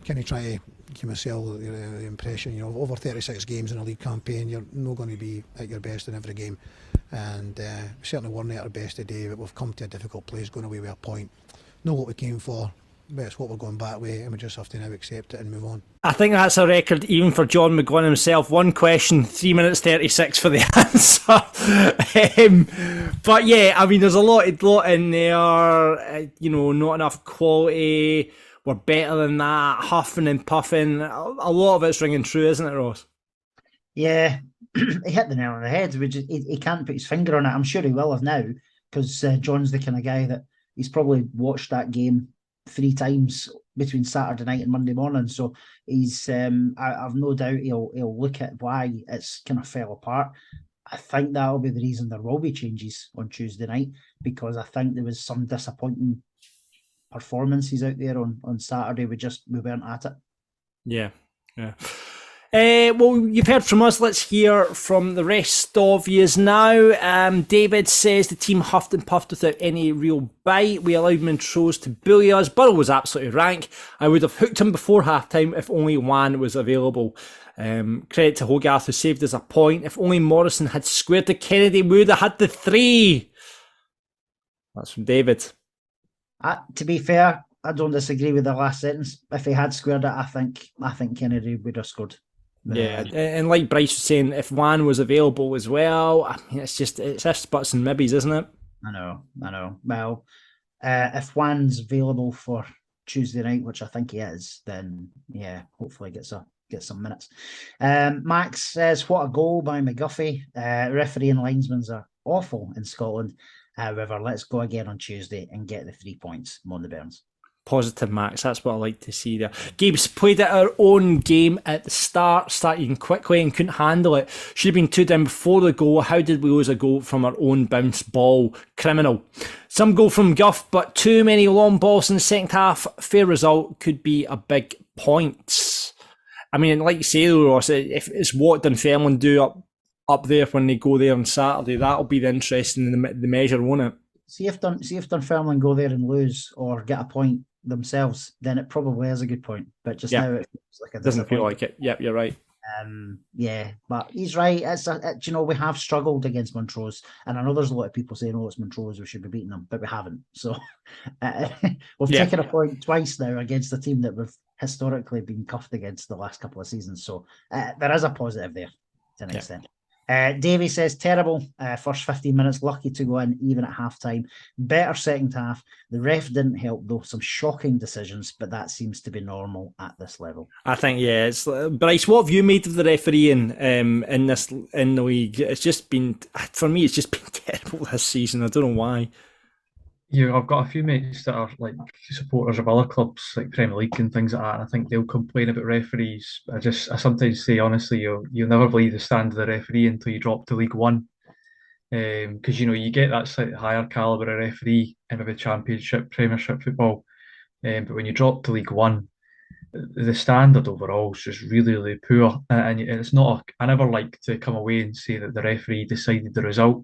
Can you try to give myself the impression, over 36 games in a league campaign, you're not going to be at your best in every game, and we certainly weren't at our best today, but we've come to a difficult place, going away with a point. Know what we came for, but it's what we're going back with, and we just have to now accept it and move on. I think that's a record even for John McGlynn himself. One question, 3 minutes 36 for the answer. But yeah, I mean, there's a lot in there, not enough quality. We're better than that, huffing and puffing. A lot of it's ringing true, isn't it, Ross? Yeah, he hit the nail on the head. He can't put his finger on it. I'm sure he will have now, because John's the kind of guy that he's probably watched that game 3 times between Saturday night and Monday morning. So he's, I've no doubt he'll look at why it's kind of fell apart. I think that'll be the reason there will be changes on Tuesday night, because I think there was some disappointing performances out there on Saturday. We weren't at it. Yeah. Well, you've heard from us. Let's hear from the rest of yous now. David says the team huffed and puffed without any real bite. We allowed Montrose to bully us. Burrow was absolutely rank. I would have hooked him before half-time if only Juan was available. Credit to Hogarth, who saved us a point. If only Morrison had squared to Kennedy, we would have had the 3. That's from David. To be fair, I don't disagree with the last sentence. If he had squared it, I think Kennedy would have scored. Yeah, and like Bryce was saying, if Juan was available as well, I mean, it's ifs, buts and maybes, isn't it? I know. Well, if Juan's available for Tuesday night, which I think he is, then yeah, hopefully get some minutes. Max says, what a goal by McGuffey. Referee and linesmen are awful in Scotland. However, let's go again on Tuesday and get the 3 points. Mon the Burns. Positive, Max. That's what I like to see there. Gabe's played at our own game at the start, starting quickly and couldn't handle it. Should have been 2 down before the goal. How did we lose a goal from our own bounce ball? Criminal. Some goal from Guff, but too many long balls in the second half. Fair result, could be a big point. I mean, like you say though, Ross, if it's what Dunfermline do up there when they go there on Saturday, that'll be the interesting the measure, won't it? See if Dunfermline go there and lose or get a point themselves, then it probably is a good point. But just now it feels like doesn't feel like it. Yep, you're right. Yeah, but he's right. You know, we have struggled against Montrose, and I know there's a lot of people saying, "Oh, it's Montrose, we should be beating them," but we haven't. So we've taken a point twice now against a team that we've historically been cuffed against the last couple of seasons. So there is a positive there to an extent. Davey says, terrible first 15 minutes, lucky to go in even at half-time. Better second half. The ref didn't help, though. Some shocking decisions, but that seems to be normal at this level. I think, it's Bryce, what have you made of the refereeing in the league? It's just been, for me, it's just been terrible this season. I don't know why. I've got a few mates that are like supporters of other clubs, like Premier League and things like that, and I think they'll complain about referees. I sometimes say, honestly, you'll never believe the standard of the referee until you drop to League One, because you get that slightly higher calibre of referee in maybe Championship, Premiership football, but when you drop to League One, the standard overall is just really, really poor, and it's not. I never like to come away and say that the referee decided the result.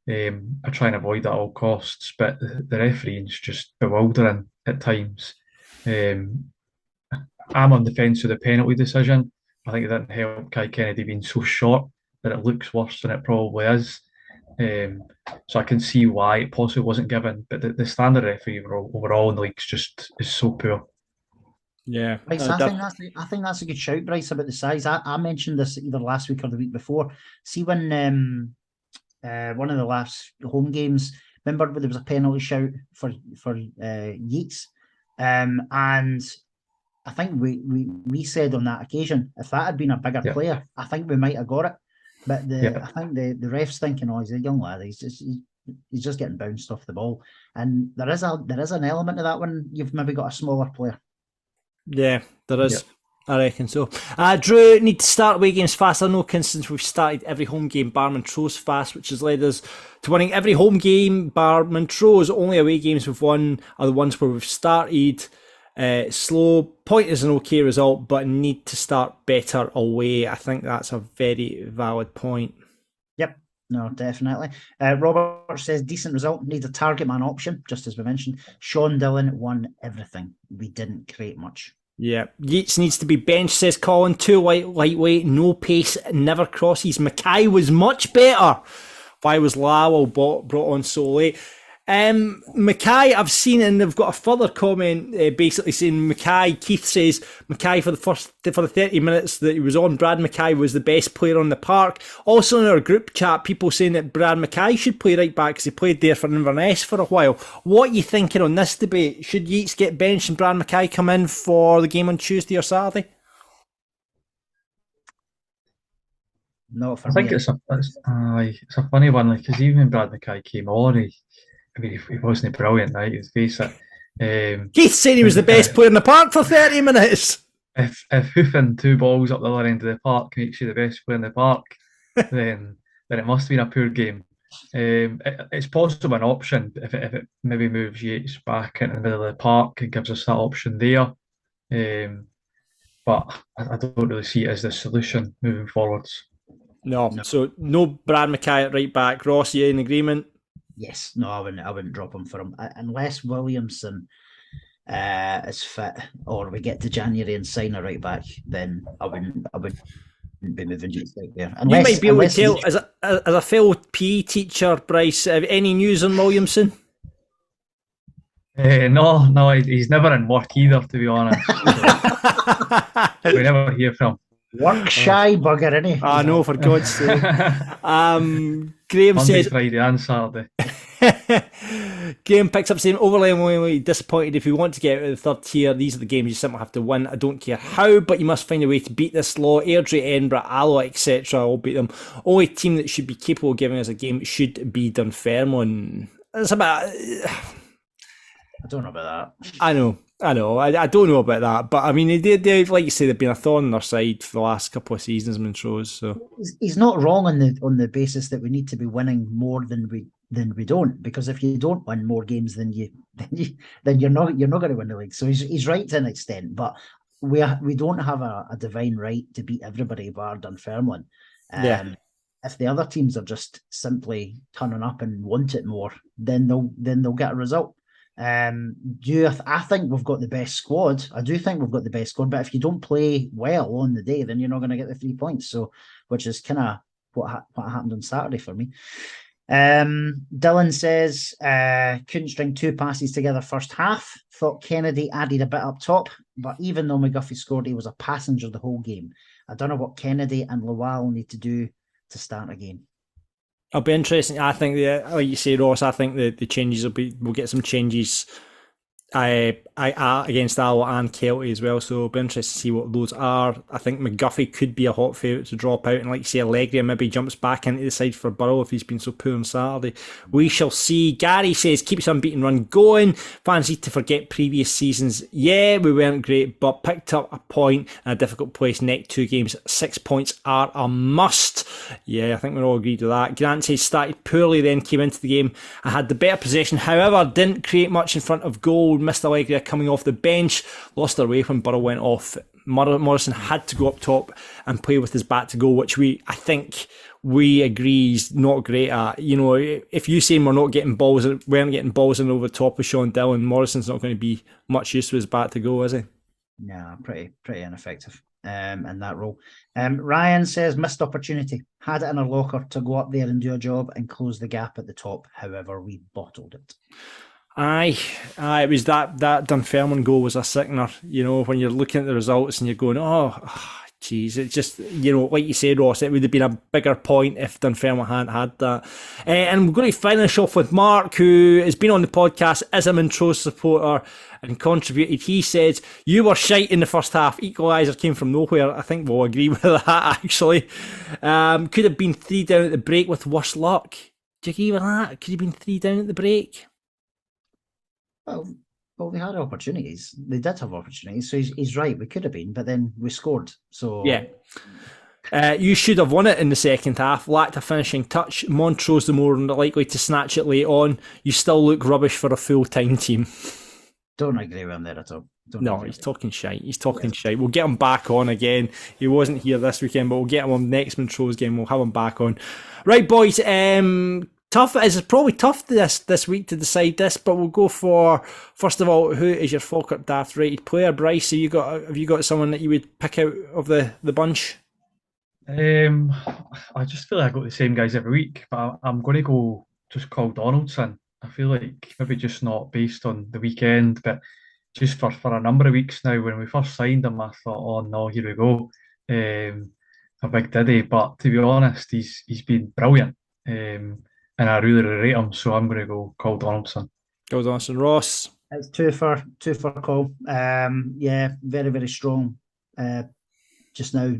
I try and avoid that at all costs, but the refereeing is just bewildering at times. I'm on the fence with the penalty decision. I think it didn't help Kai Kennedy being so short that it looks worse than it probably is. So I can see why it possibly wasn't given, but the standard referee overall in the league is so poor. Yeah, Bryce, I think that's a good shout, Bryce, about the size. I mentioned this either last week or the week before. See when one of the last home games, remember when there was a penalty shout for Yeats, and I think we said on that occasion, if that had been a bigger player, I think we might have got it. But I think the ref's thinking, oh, he's a young lad, he's just getting bounced off the ball, and there is an element of that when you've maybe got a smaller player. Yeah, there is. Yeah. I reckon so. Drew, need to start away games fast. I know, since we've started every home game bar Montrose fast, which has led us to winning every home game bar Montrose. Only away games we've won are the ones where we've started slow. Point is an okay result, but need to start better away. I think that's a very valid point. Yep. No, definitely. Robert says, decent result. Needs a target man option, just as we mentioned. Sean Dillon won everything. We didn't create much. Yeah, Yeats needs to be benched, says Colin. Too lightweight, no pace, never crosses. Mackay was much better. Why was Lowell brought on so late? Mackay, I've seen, and they've got a further comment basically saying Mackay. Keith says Mackay for the 30 minutes that he was on, Brad Mackay was the best player on the park. Also in our group chat, people saying that Brad Mackay should play right back because he played there for Inverness for a while. What are you thinking on this debate? Should Yeats get benched and Brad Mackay come in for the game on Tuesday or Saturday? No, I think it's a funny one, because even when Brad Mackay came on, he wasn't brilliant, right? Let's face it. Keith saying he was the best player in the park for 30 minutes. If hoofing two balls up the other end of the park makes you the best player in the park, then it must have been a poor game. It's possible an option if it maybe moves Yates back into the middle of the park and gives us that option there. But I don't really see it as the solution moving forwards. No. So no Brad Mackay at right back. Ross, you in agreement? Yes, no, I wouldn't drop him for him unless Williamson is fit, or we get to January and sign a right back. Then I wouldn't be moving Yeats out there. You might be able to tell as a fellow PE teacher, Bryce. Any news on Williamson? No, he's never in work either, to be honest. So we never hear from him. Work shy bugger, isn't he? I know, for God's sake. Graham Monday, says Friday and Saturday. Graham picks up saying, overwhelmingly disappointed. If we want to get out of the third tier, these are the games you simply have to win. I don't care how, but you must find a way to beat this lot. Airdrie, Edinburgh, Alloa, etc. All beat them. Only team that should be capable of giving us a game should be Dunfermline. It's about... I don't know about that. I know. I don't know about that, but I mean, they like you say, they've been a thorn on their side for the last couple of seasons, Montrose. So he's not wrong on the basis that we need to be winning more than we don't, because if you don't win more games than you're not going to win the league. So he's right to an extent, but we don't have a divine right to beat everybody bar Dunfermline. If the other teams are just simply turning up and want it more, then they'll get a result. I think we've got the best squad. I do think we've got the best squad, but if you don't play well on the day, then you're not going to get the 3 points. So, which is kind of what happened on Saturday for me. Dylan says, couldn't string 2 passes together first half. Thought Kennedy added a bit up top, but even though McGuffey scored, he was a passenger the whole game. I don't know what Kennedy and Lowell need to do to start again. It'll be interesting. I think, like you say, Ross, I think the changes we'll get some changes against Alloa and Kelty as well, so it'll be interesting to see what those are. I think McGuffey could be a hot favourite to drop out, and like you say, Allegria maybe jumps back into the side for Burrow if he's been so poor on Saturday. We shall see. Gary says, keep his unbeaten run going. Fans need to forget previous seasons. Yeah, we weren't great, but picked up a point in a difficult place. Next 2 games, 6 points are a must. Yeah, I think we're all agreed with that. Grant says, started poorly, then came into the game. I had the better possession, however, didn't create much in front of goal. Missed Allegria coming off the bench, lost their way when Burrow went off. Morrison had to go up top and play with his back to goal, which I think we agree is not great at. You know, if you saying we're not getting balls, weren't getting balls in over the top of Sean Dillon, Morrison's not going to be much use with his back to goal, is he? No, pretty ineffective in that role. Ryan says, missed opportunity. Had it in our locker to go up there and do a job and close the gap at the top. However, we bottled it. Aye, it was that Dunfermline goal was a sickener. You know, when you're looking at the results and you're going, geez, it's just, you know, like you said, Ross, it would have been a bigger point if Dunfermline hadn't had that. And we're going to finish off with Mark, who has been on the podcast, is a Montrose supporter and contributed. He says, you were shite in the first half. Equaliser came from nowhere. I think we'll agree with that, actually. Could have been 3 down at the break with worse luck. Do you agree with that? Could have been 3 down at the break? Well, they had opportunities. They did have opportunities. So he's right. We could have been, but then we scored. So yeah. You should have won it in the second half. Lacked a finishing touch. Montrose the more likely to snatch it late on. You still look rubbish for a full-time team. Don't agree with him there at all. He's talking shite. He's talking shite. We'll get him back on again. He wasn't here this weekend, but we'll get him on next Montrose game. We'll have him back on. Right, boys. Tough. It's probably tough this week to decide this, but we'll go for, first of all, who is your Falkirk Daft rated player? Bryce, have you got someone that you would pick out of the bunch? I just feel like I got the same guys every week, but I'm going to go just call Donaldson. I feel like maybe just not based on the weekend, but just for a number of weeks now. When we first signed him, I thought, oh no, here we go, a big Diddy. But to be honest, he's been brilliant. And I really rate him, so I'm going to go Cole Donaldson. Cole Donaldson. Ross? It's two for Cole. Yeah, very, very strong. Just now,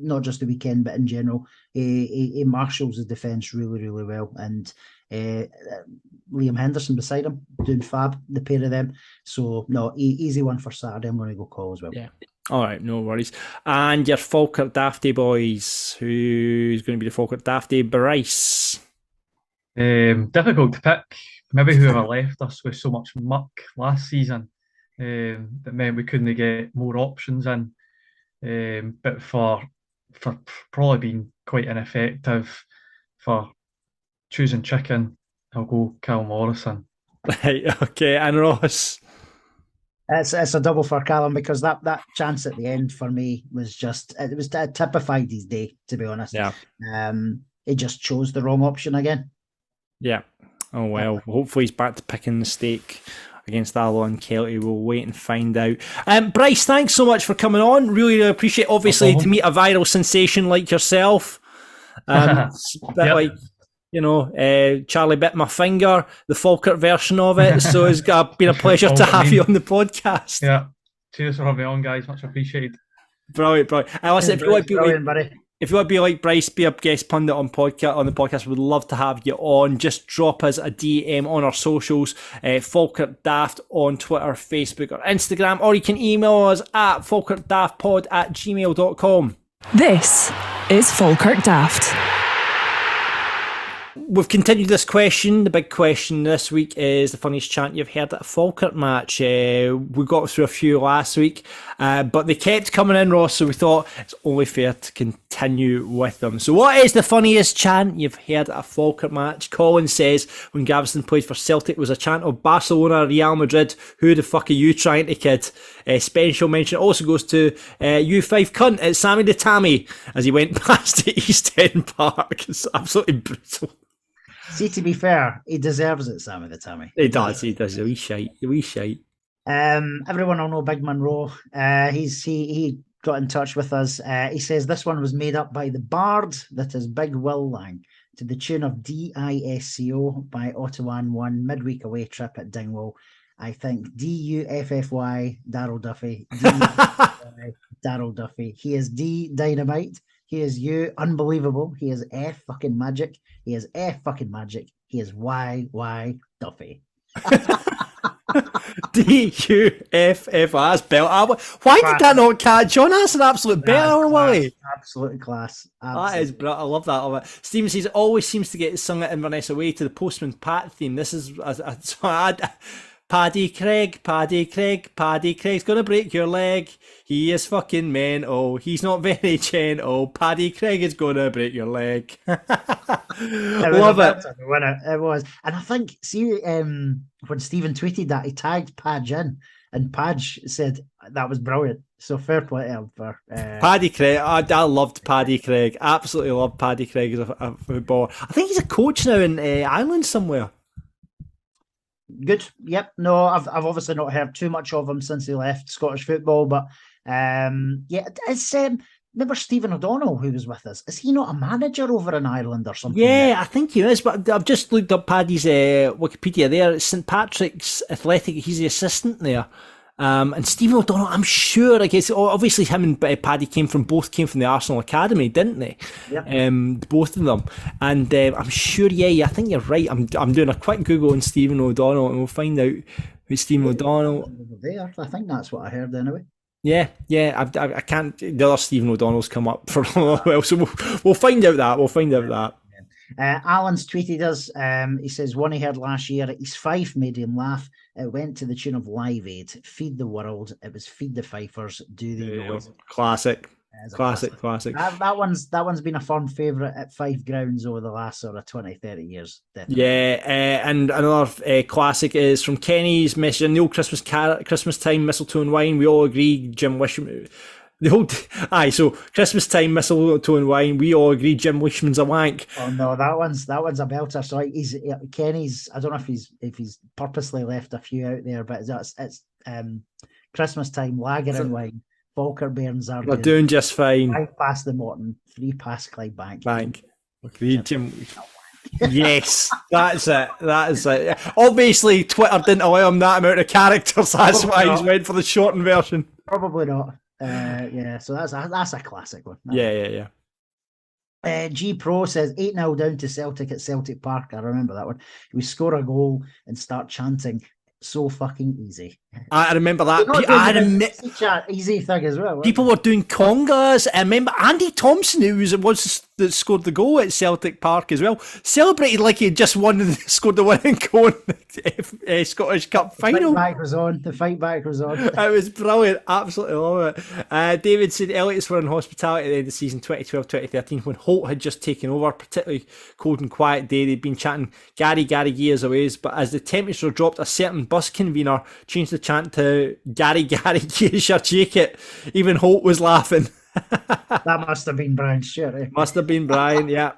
not just the weekend, but in general, he marshals the defence really, really well. And Liam Henderson beside him, doing fab, the pair of them. So, no, easy one for Saturday. I'm going to go Cole as well. Yeah. All right, no worries. And your Falkirk Dafty boys, who's going to be the Falkirk Dafty? Bryce? Difficult to pick. Maybe whoever left us with so much muck last season that meant we couldn't get more options in. But for probably being quite ineffective for choosing chicken, I'll go Cal Morrison. Right, okay, and Ross? It's a double for Callum, because that chance at the end for me was just, it typified his day, to be honest. Yeah. He just chose the wrong option again. Yeah. Oh well. Hopefully he's back to picking the steak against Alloa and Kelty. We'll wait and find out. Bryce, thanks so much for coming on. Really appreciate, obviously, to meet a viral sensation like yourself. It's a bit like, you know, Charlie bit my finger, the Falkirk version of it. So it's been a pleasure to have you on the podcast. Yeah. Cheers for having me on, guys. Much appreciated. Brilliant. Listen, if you want to be like Bryce, be a guest pundit on the podcast, we'd love to have you on. Just drop us a DM on our socials, Falkirk Daft on Twitter, Facebook or Instagram, or you can email us at falkirkdaftpod@gmail.com. This is Falkirk Daft. We've continued this question. The big question this week is the funniest chant you've heard at a Falkirk match. We got through a few last week, but they kept coming in, Ross, so we thought it's only fair to continue with them. So what is the funniest chant you've heard at a Falkirk match? Colin says, when Gaveston played for Celtic, was a chant of Barcelona, Real Madrid, who the fuck are you trying to kid? Special mention also goes to U5 cunt at Sammy the Tammy as he went past the East End Park. It's absolutely brutal. See, to be fair, he deserves it, Sammy the Tammy. He does. A wee shite. Everyone will know Big Monroe. He got in touch with us. He says this one was made up by the Bard, that is Big Will Lang, to the tune of DISCO by Ottawa 1 midweek away trip at Dingwall. I think DUFFY Daryl Duffy. Daryl Duffy. He is D Dynamite. He is U unbelievable. He is F fucking magic. He is F fucking magic. He is Y Duffy. DUFF. That's belt. Why did that not catch on? That's an absolute belter, Willie. Absolute class. That is brilliant. I love that. Stephen says it always seems to get sung at Inverness Away to the Postman Pat theme. This is Paddy Craig's gonna break your leg. He is fucking mental. He's not very gentle. Paddy Craig is gonna break your leg. Love it. It was. And I think, see, when Stephen tweeted that, he tagged Padge in, and Padge said that was brilliant. So fair play to him for Paddy Craig. I loved Paddy Craig. Absolutely loved Paddy Craig as a footballer. I think he's a coach now in Ireland somewhere. Good. Yep. No, I've obviously not heard too much of him since he left Scottish football, but it's remember Stephen O'Donnell who was with us? Is he not a manager over in Ireland or something? Yeah, I think he is, but I've just looked up Paddy's Wikipedia there. It's St Patrick's Athletic. He's the assistant there. And Stephen O'Donnell, I'm sure, I guess, obviously him and Paddy came from the Arsenal Academy, didn't they? Yep. Both of them. And I'm sure, I think you're right. I'm doing a quick Google on Stephen O'Donnell and we'll find out who Stephen O'Donnell. There, I think that's what I heard anyway. Yeah, I can't. The other Stephen O'Donnell's come up for a while, so we'll find out that. Alan's tweeted us. He says one he heard last year at East Fife made him laugh. It went to the tune of Live Aid, Feed the World. It was Feed the Fifers, Do They Know It? Classic. That one's been a fun favourite at Fife grounds over the last sort of 20-30 years. Definitely. Yeah, and another classic is from Kenny's message. In the old Christmas time, mistletoe and wine. We all agree, Jim Wishman. So Christmas time, mistletoe and wine. We all agree, Jim Wishman's a wank. Oh no, that one's a belter. So Kenny's. I don't know if he's purposely left a few out there, but it's Christmas time, lager and wine. Falkirk Bairns are doing just fine. 5 past the Morton, 3 past Clydebank. Agreed, Jim. Yes, that's it. Obviously, Twitter didn't allow him that amount of characters. That's why he's went for the shortened version. Probably not. So that's a classic one. Yeah. G Pro says 8-0 down to Celtic at Celtic Park. I remember that one. We score a goal and start chanting. So fucking easy. I remember that. Easy thing as well. People were doing congas. I remember Andy Thompson, who was that scored the goal at Celtic Park as well, celebrated like he had just scored the winning goal in the Scottish Cup final. The fight back was on. It was brilliant. Absolutely love it. David said Elliott's were in hospitality at the end of the season 2012-2013 when Holt had just taken over, particularly cold and quiet day. They'd been chanting Gary years away, but as the temperature dropped, a certain bus convener changed the chant to Gary here's your jacket. Even Holt was laughing. That must have been Brian Stewart. Eh? Must have been Brian, yeah.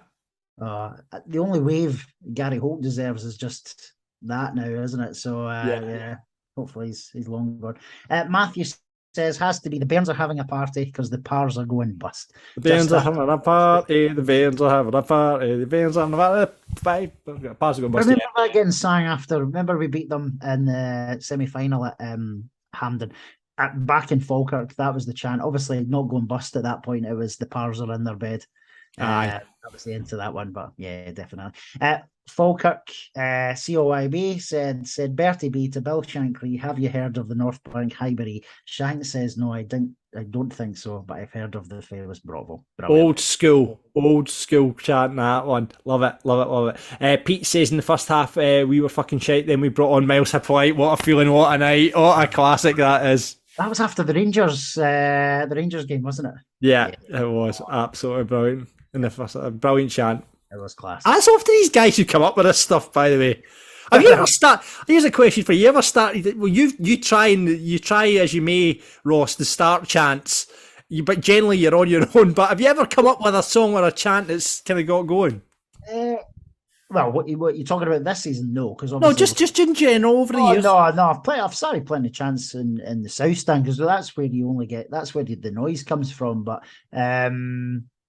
The only wave Gary Holt deserves is just that now, isn't it? So yeah. Hopefully he's long gone. Matthew says has to be the Bairns are having a party because the Pars are going bust. The Bairns are having a party. The Bairns are having a party. The Bairns are having a party. Pars are going bust. Remember that getting sang after? Remember we beat them in the semi-final at Hampden. Back in Falkirk, that was the chant. Obviously, not going bust at that point. It was the Pars are in their bed. Obviously into that one, but yeah, definitely. Falkirk COIB said Bertie B to Bill Shankly, have you heard of the North Bank Highbury? Shank says no, I I don't think so, but I've heard of the famous Brockville. Brilliant. Old school chant, that one. Love it. Pete says in the first half we were fucking shite, then we brought on Miles Hippolyte. What a feeling, what a night, what a classic that is. That was after the Rangers game, wasn't it? Yeah, it was absolutely brilliant. In the first, brilliant chant. It was class. That's often these guys who come up with this stuff, by the way. Have you ever started? Here's a question for you. You ever started? Well, you try as you may, Ross, to start chants. But generally you're on your own. But have you ever come up with a song or a chant that's kind of got going? Well, what you talking about this season? No, because just in general over the years. No, I've started playing the chants in the South Stand because that's where the noise comes from. But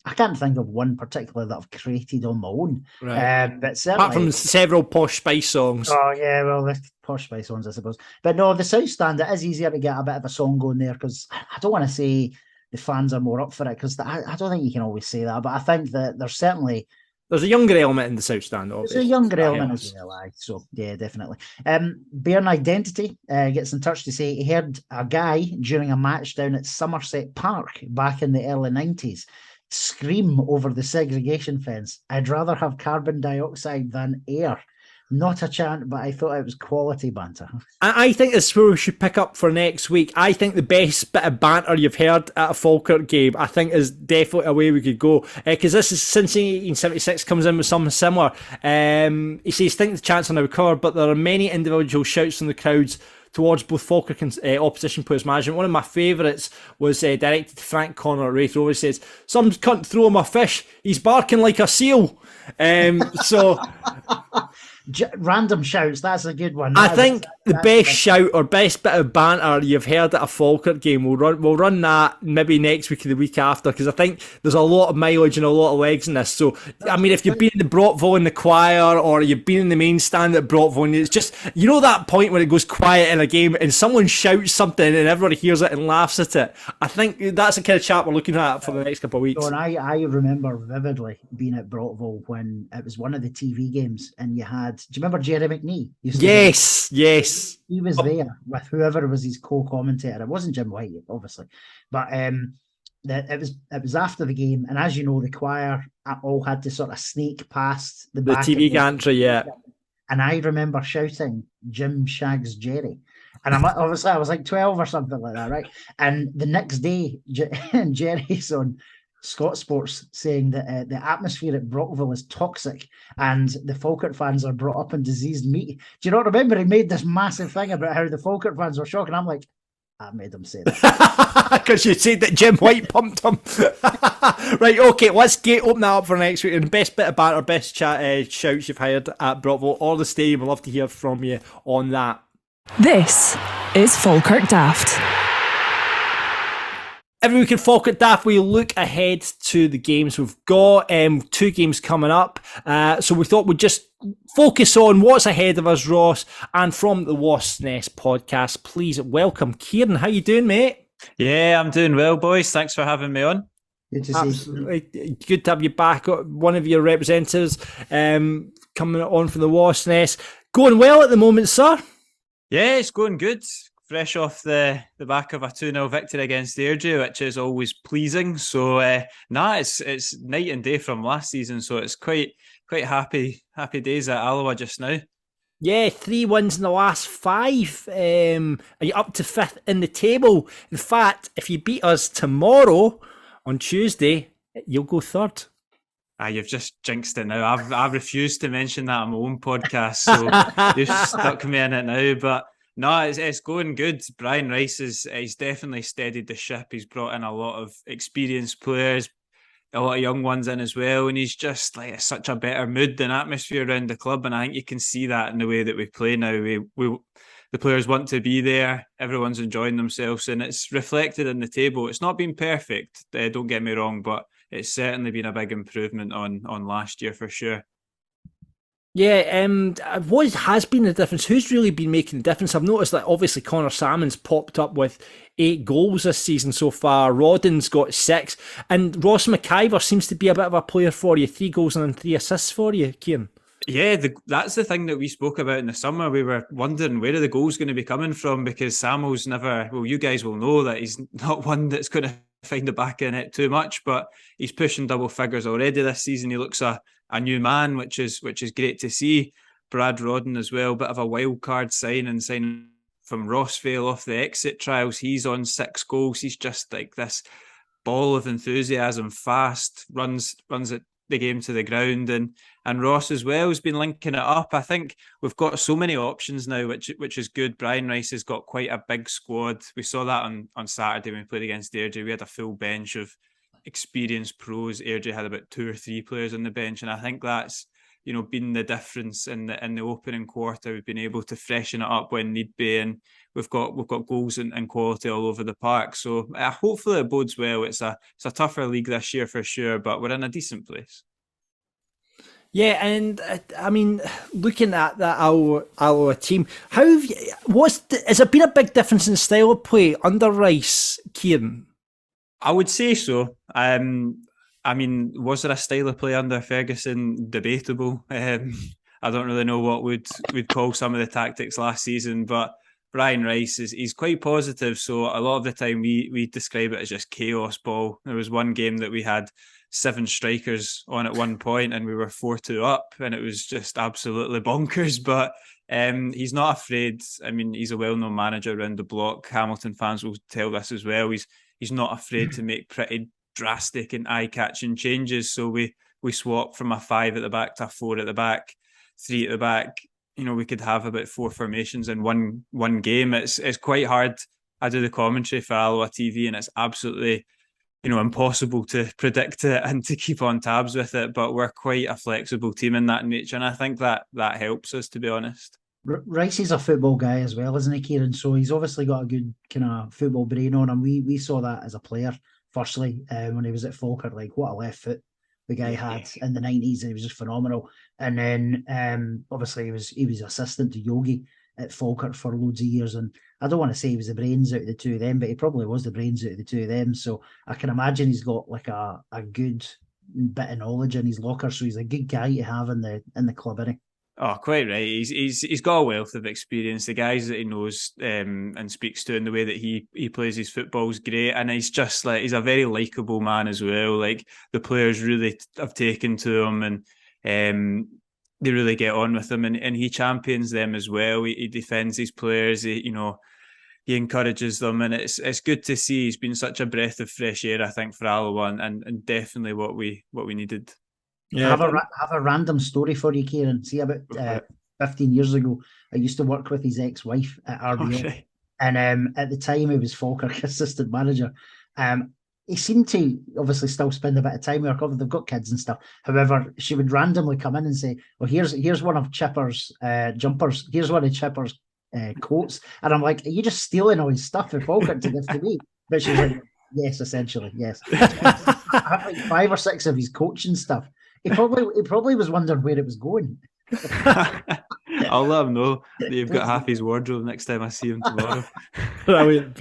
I can't think of one particular that I've created on my own. Right. But certainly, apart from several Posh Spice songs. Oh yeah, well, the Posh Spice ones, I suppose. But no, the South Stand, it is easier to get a bit of a song going there because I don't want to say the fans are more up for it because I don't think you can always say that. But I think that there's a younger element in the South Stand, obviously. There's a younger element as well, so yeah, definitely. Bairn Identity gets in touch to say he heard a guy during a match down at Somerset Park back in the early 90s scream over the segregation fence, "I'd rather have carbon dioxide than air." Not a chant, but I thought it was quality banter. I think this is where we should pick up for next week. I think the best bit of banter you've heard at a Falkirk game, I think, is definitely a way we could go. Because this is since 1876 comes in with something similar. He says, think the chants are now covered, but there are many individual shouts from the crowds towards both Falkirk and opposition players management. One of my favourites was directed to Frank Connor at Wraith Rovers. He says, "Some cunt throw him a fish, he's barking like a seal." So... Random shouts, that's a good one. I think the best shout or best bit of banter you've heard at a Falkirk game, we'll run that maybe next week or the week after, because I think there's a lot of mileage and a lot of legs in this. So, I mean, if you've been in the Brockville in the choir or you've been in the main stand at Brockville, and it's just, you know that point when it goes quiet in a game and someone shouts something and everybody hears it and laughs at it. I think that's the kind of chat we're looking at for the next couple of weeks. So, and I remember vividly being at Brockville when it was one of the TV games and you had, do you remember Jerry McNee? Yes. He was there with whoever was his co-commentator. It wasn't Jim White, obviously, but it was after the game, and as you know, the choir all had to sort of sneak past the back TV gantry, yeah. And I remember shouting, "Jim shags Jerry." And I was like 12 or something like that, right? And the next day, Jerry's on Scott Sports saying that the atmosphere at Brockville is toxic and the Falkirk fans are brought up on diseased meat. Do you not remember he made this massive thing about how the Falkirk fans were shocked? And I'm like, I made him say that. Because you said that Jim White pumped him. Right, okay, let's open that up for next week. And best bit of banter, best shouts you've heard at Brockville or the stadium. I'd love to hear from you on that. This is Falkirk Daft. Every week in Falkirk Daft, we look ahead to the games we've got. 2 games coming up. So we thought we'd just focus on what's ahead of us, Ross. And from the Wasps Nest podcast, please welcome Kieran. How you doing, mate? Yeah, I'm doing well, boys. Thanks for having me on. Good to see. Good to have you back. One of your representatives coming on from the Wasps Nest. Going well at the moment, sir? Yeah, it's going good. Fresh off the back of a 2-0 victory against Airdrie, which is always pleasing. So, it's night and day from last season. So it's quite happy days at Alloa just now. Yeah, 3 wins in the last 5. Are you up to 5th in the table? In fact, if you beat us tomorrow on Tuesday, you'll go 3rd. You've just jinxed it now. I've refused to mention that on my own podcast, so you've stuck me in it now. But no, it's going good. Brian Rice he's definitely steadied the ship. He's brought in a lot of experienced players, a lot of young ones in as well, and he's just like such a better mood and atmosphere around the club. And I think you can see that in the way that we play now. The players want to be there. Everyone's enjoying themselves, and it's reflected in the table. It's not been perfect, don't get me wrong, but it's certainly been a big improvement on last year for sure. Yeah, what has been the difference? Who's really been making the difference? I've noticed that obviously Connor Salmon's popped up with 8 goals this season so far. Rodden's got 6. And Ross McIver seems to be a bit of a player for you. 3 goals and 3 assists for you, Kieran. Yeah, that's the thing that we spoke about in the summer. We were wondering where are the goals going to be coming from, because Samuel's never, well, you guys will know that he's not one that's going to find the back of the net too much, but he's pushing double figures already this season. He looks a new man, which is great to see. Brad Rodden as well, bit of a wild card signing from Rossvale off the exit trials. He's on 6 goals. He's just like this ball of enthusiasm, fast, runs the game to the ground, and Ross as well has been linking it up. I think we've got so many options now, which is good. Brian Rice has got quite a big squad. We saw that on Saturday when we played against Airdrie. We had a full bench of experienced pros. Airdrie had about 2 or 3 players on the bench, and I think that's been the difference in the opening quarter. We've been able to freshen it up when need be, and we've got goals and quality all over the park. So hopefully it bodes well. It's a tougher league this year for sure, but we're in a decent place. Yeah, and I mean, looking at that Alloa team, has there been a big difference in style of play under Rice, Kieran? I would say so. I mean, was there a style of play under Ferguson? Debatable. I don't really know what we'd call some of the tactics last season, but Brian Rice he's quite positive. So a lot of the time we describe it as just chaos ball. There was one game that we had 7 strikers on at one point and we were 4-2 up, and it was just absolutely bonkers. But he's not afraid. I mean, he's a well-known manager around the block. Hamilton fans will tell this as well. He's not afraid to make pretty drastic and eye-catching changes. So we swap from a 5 at the back to a 4 at the back, 3 at the back. We could have about 4 formations in one game. It's quite hard. I do the commentary for Alloa TV, and it's absolutely impossible to predict it and to keep on tabs with it. But we're quite a flexible team in that nature, and I think that helps us, to be honest. Rice is a football guy as well, isn't he, Kieran? So he's obviously got a good kind of football brain on him. We saw that as a player. Firstly, when he was at Falkirk, like what a left foot the guy had in the 90s, and he was just phenomenal. And then obviously he was assistant to Yogi at Falkirk for loads of years, and I don't want to say he was the brains out of the two of them, but he probably was the brains out of the two of them. So I can imagine he's got like a good bit of knowledge in his locker. So he's a good guy to have in the club, isn't he? Oh, quite right. He's got a wealth of experience. The guys that he knows and speaks to, and the way that he plays his football is great. And he's just he's a very likeable man as well. Like, the players really have taken to him, and they really get on with him. And he champions them as well. He defends his players. He encourages them, and it's good to see. He's been such a breath of fresh air, I think, for Alloa, and definitely what we needed. Yeah, I have a random story for you, Kieran. See, about 15 years ago, I used to work with his ex-wife at RBA. Okay. And at the time, he was Falkirk assistant manager. He seemed to obviously still spend a bit of time with her. They've got kids and stuff. However, she would randomly come in and say, well, here's one of Chipper's jumpers. Here's one of Chipper's coats. And I'm like, are you just stealing all his stuff at Falkirk to give to me? But she's like, yes, essentially, yes. I have like 5 or 6 of his coaching stuff. He probably was wondering where it was going. I'll let him know that you've got half his wardrobe next time I see him tomorrow. Brilliant.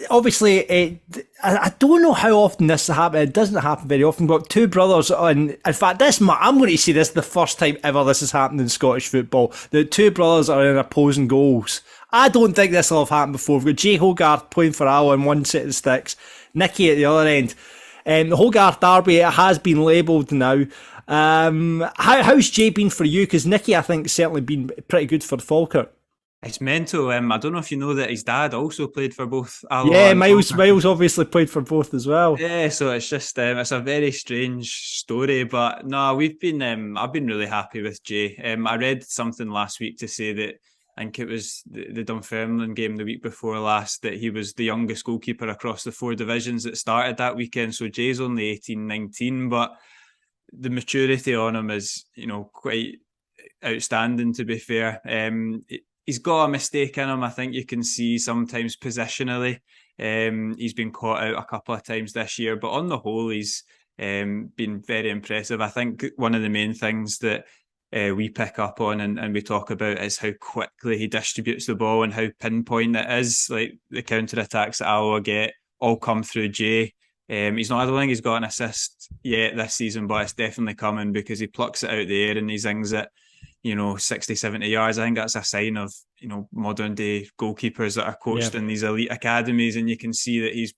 Obviously, I don't know how often this happens. It doesn't happen very often. But 2 brothers, and in fact, I'm going to say this is the first time ever this has happened in Scottish football. The 2 brothers are in opposing goals. I don't think this will have happened before. We've got Jay Hogarth playing for Alloa on one set of sticks, Nicky at the other end. The Hogarth derby, it has been labelled now. How's Jay been for you? Because Nicky, I think, certainly been pretty good for Falkirk. It's mental. I don't know if you know that his dad also played for both Alloa. Yeah, Miles obviously played for both as well. Yeah, so it's just it's a very strange story, but no, I've been really happy with Jay. I read something last week to say that, I think it was the Dunfermline game the week before last, that he was the youngest goalkeeper across the 4 divisions that started that weekend. So Jay's only 18, 19, but the maturity on him is, quite outstanding, to be fair. He's got a mistake in him. I think you can see sometimes positionally. He's been caught out a couple of times this year, but on the whole, he's been very impressive. I think one of the main things that we pick up on and we talk about is how quickly he distributes the ball and how pinpoint it is. Like, the counter attacks that Alloa get all come through Jay. He's not. I don't think he's got an assist yet this season, but it's definitely coming because he plucks it out the air and he zings it, 60, 70 yards. I think that's a sign of, modern day goalkeepers that are coached in these elite academies, and you can see that he's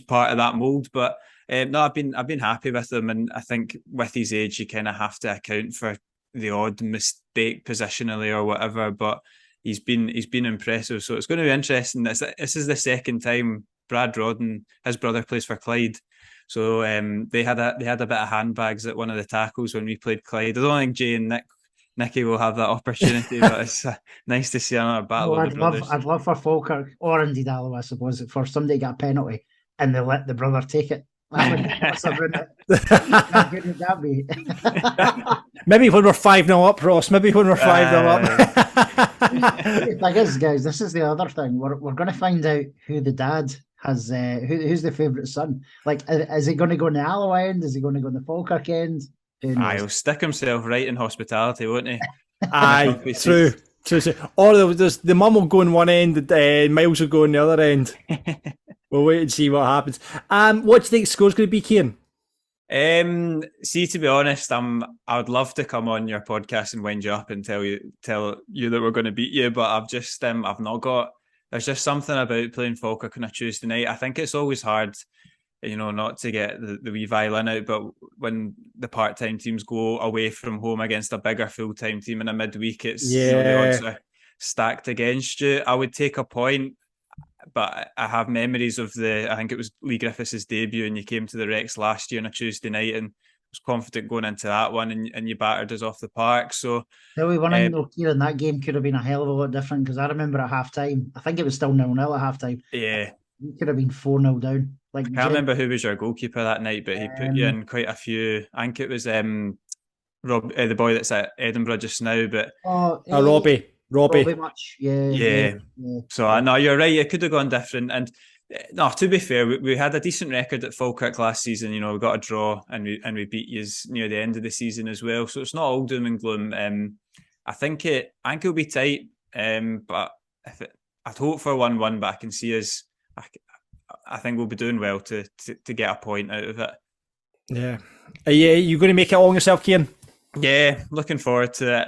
part of that mould. But no, I've been happy with him, and I think with his age, you kind of have to account for the odd mistake positionally or whatever. But he's been impressive, so it's going to be interesting. This is the second time Brad Rodden, his brother, plays for Clyde, so they had a bit of handbags at one of the tackles when we played Clyde. I don't think Jay and Nicky will have that opportunity, but it's nice to see another battle of the brothers. I'd love for Falkirk, or indeed Alloa, I suppose, for somebody to get a penalty and they let the brother take it. That's a brilliant. How good would that be? Maybe when we're 5-0 up, Ross. Maybe when we're 5-0 up. The thing is, guys, this is the other thing. We're going to find out who the dad has. Who's the favourite son? Like, is he going to go in the Alloa end? Is he going to go in the Falkirk end? He'll stick himself right in hospitality, won't he? Aye, true. Or there's the mum will go in one end, and Miles will go in the other end. We'll wait and see what happens. What do you think the score's going to be, Kieran? See, to be honest, I would love to come on your podcast and wind you up and tell you that we're going to beat you, but I've not got. There's just something about playing Falkirk on a Tuesday night. I think it's always hard, not to get the wee violin out, but when the part-time teams go away from home against a bigger full-time team in a midweek, it's the odds are stacked against you. I would take a point, but I have memories of I think it was Lee Griffiths' debut, and you came to the Rex last year on a Tuesday night and was confident going into that one, and you battered us off the park. So we won in Kieran, that game could have been a hell of a lot different, because I remember at half-time, I think it was still 0-0 at half-time. Yeah. It could have been 4-0 down. I can't remember who was your goalkeeper that night, but he put you in quite a few. I think it was Rob, the boy that's at Edinburgh just now. But Robbie much, yeah. So I know you're right. It could have gone different. And no, to be fair, we had a decent record at Falkirk last season. We got a draw, and we beat you near the end of the season as well. So it's not all doom and gloom. I think it'll be tight. But I'd hope for 1-1. But I can see us. I think we'll be doing well to get a point out of it. Yeah. Are you going to make it all on yourself, Kieran? Yeah, looking forward to it.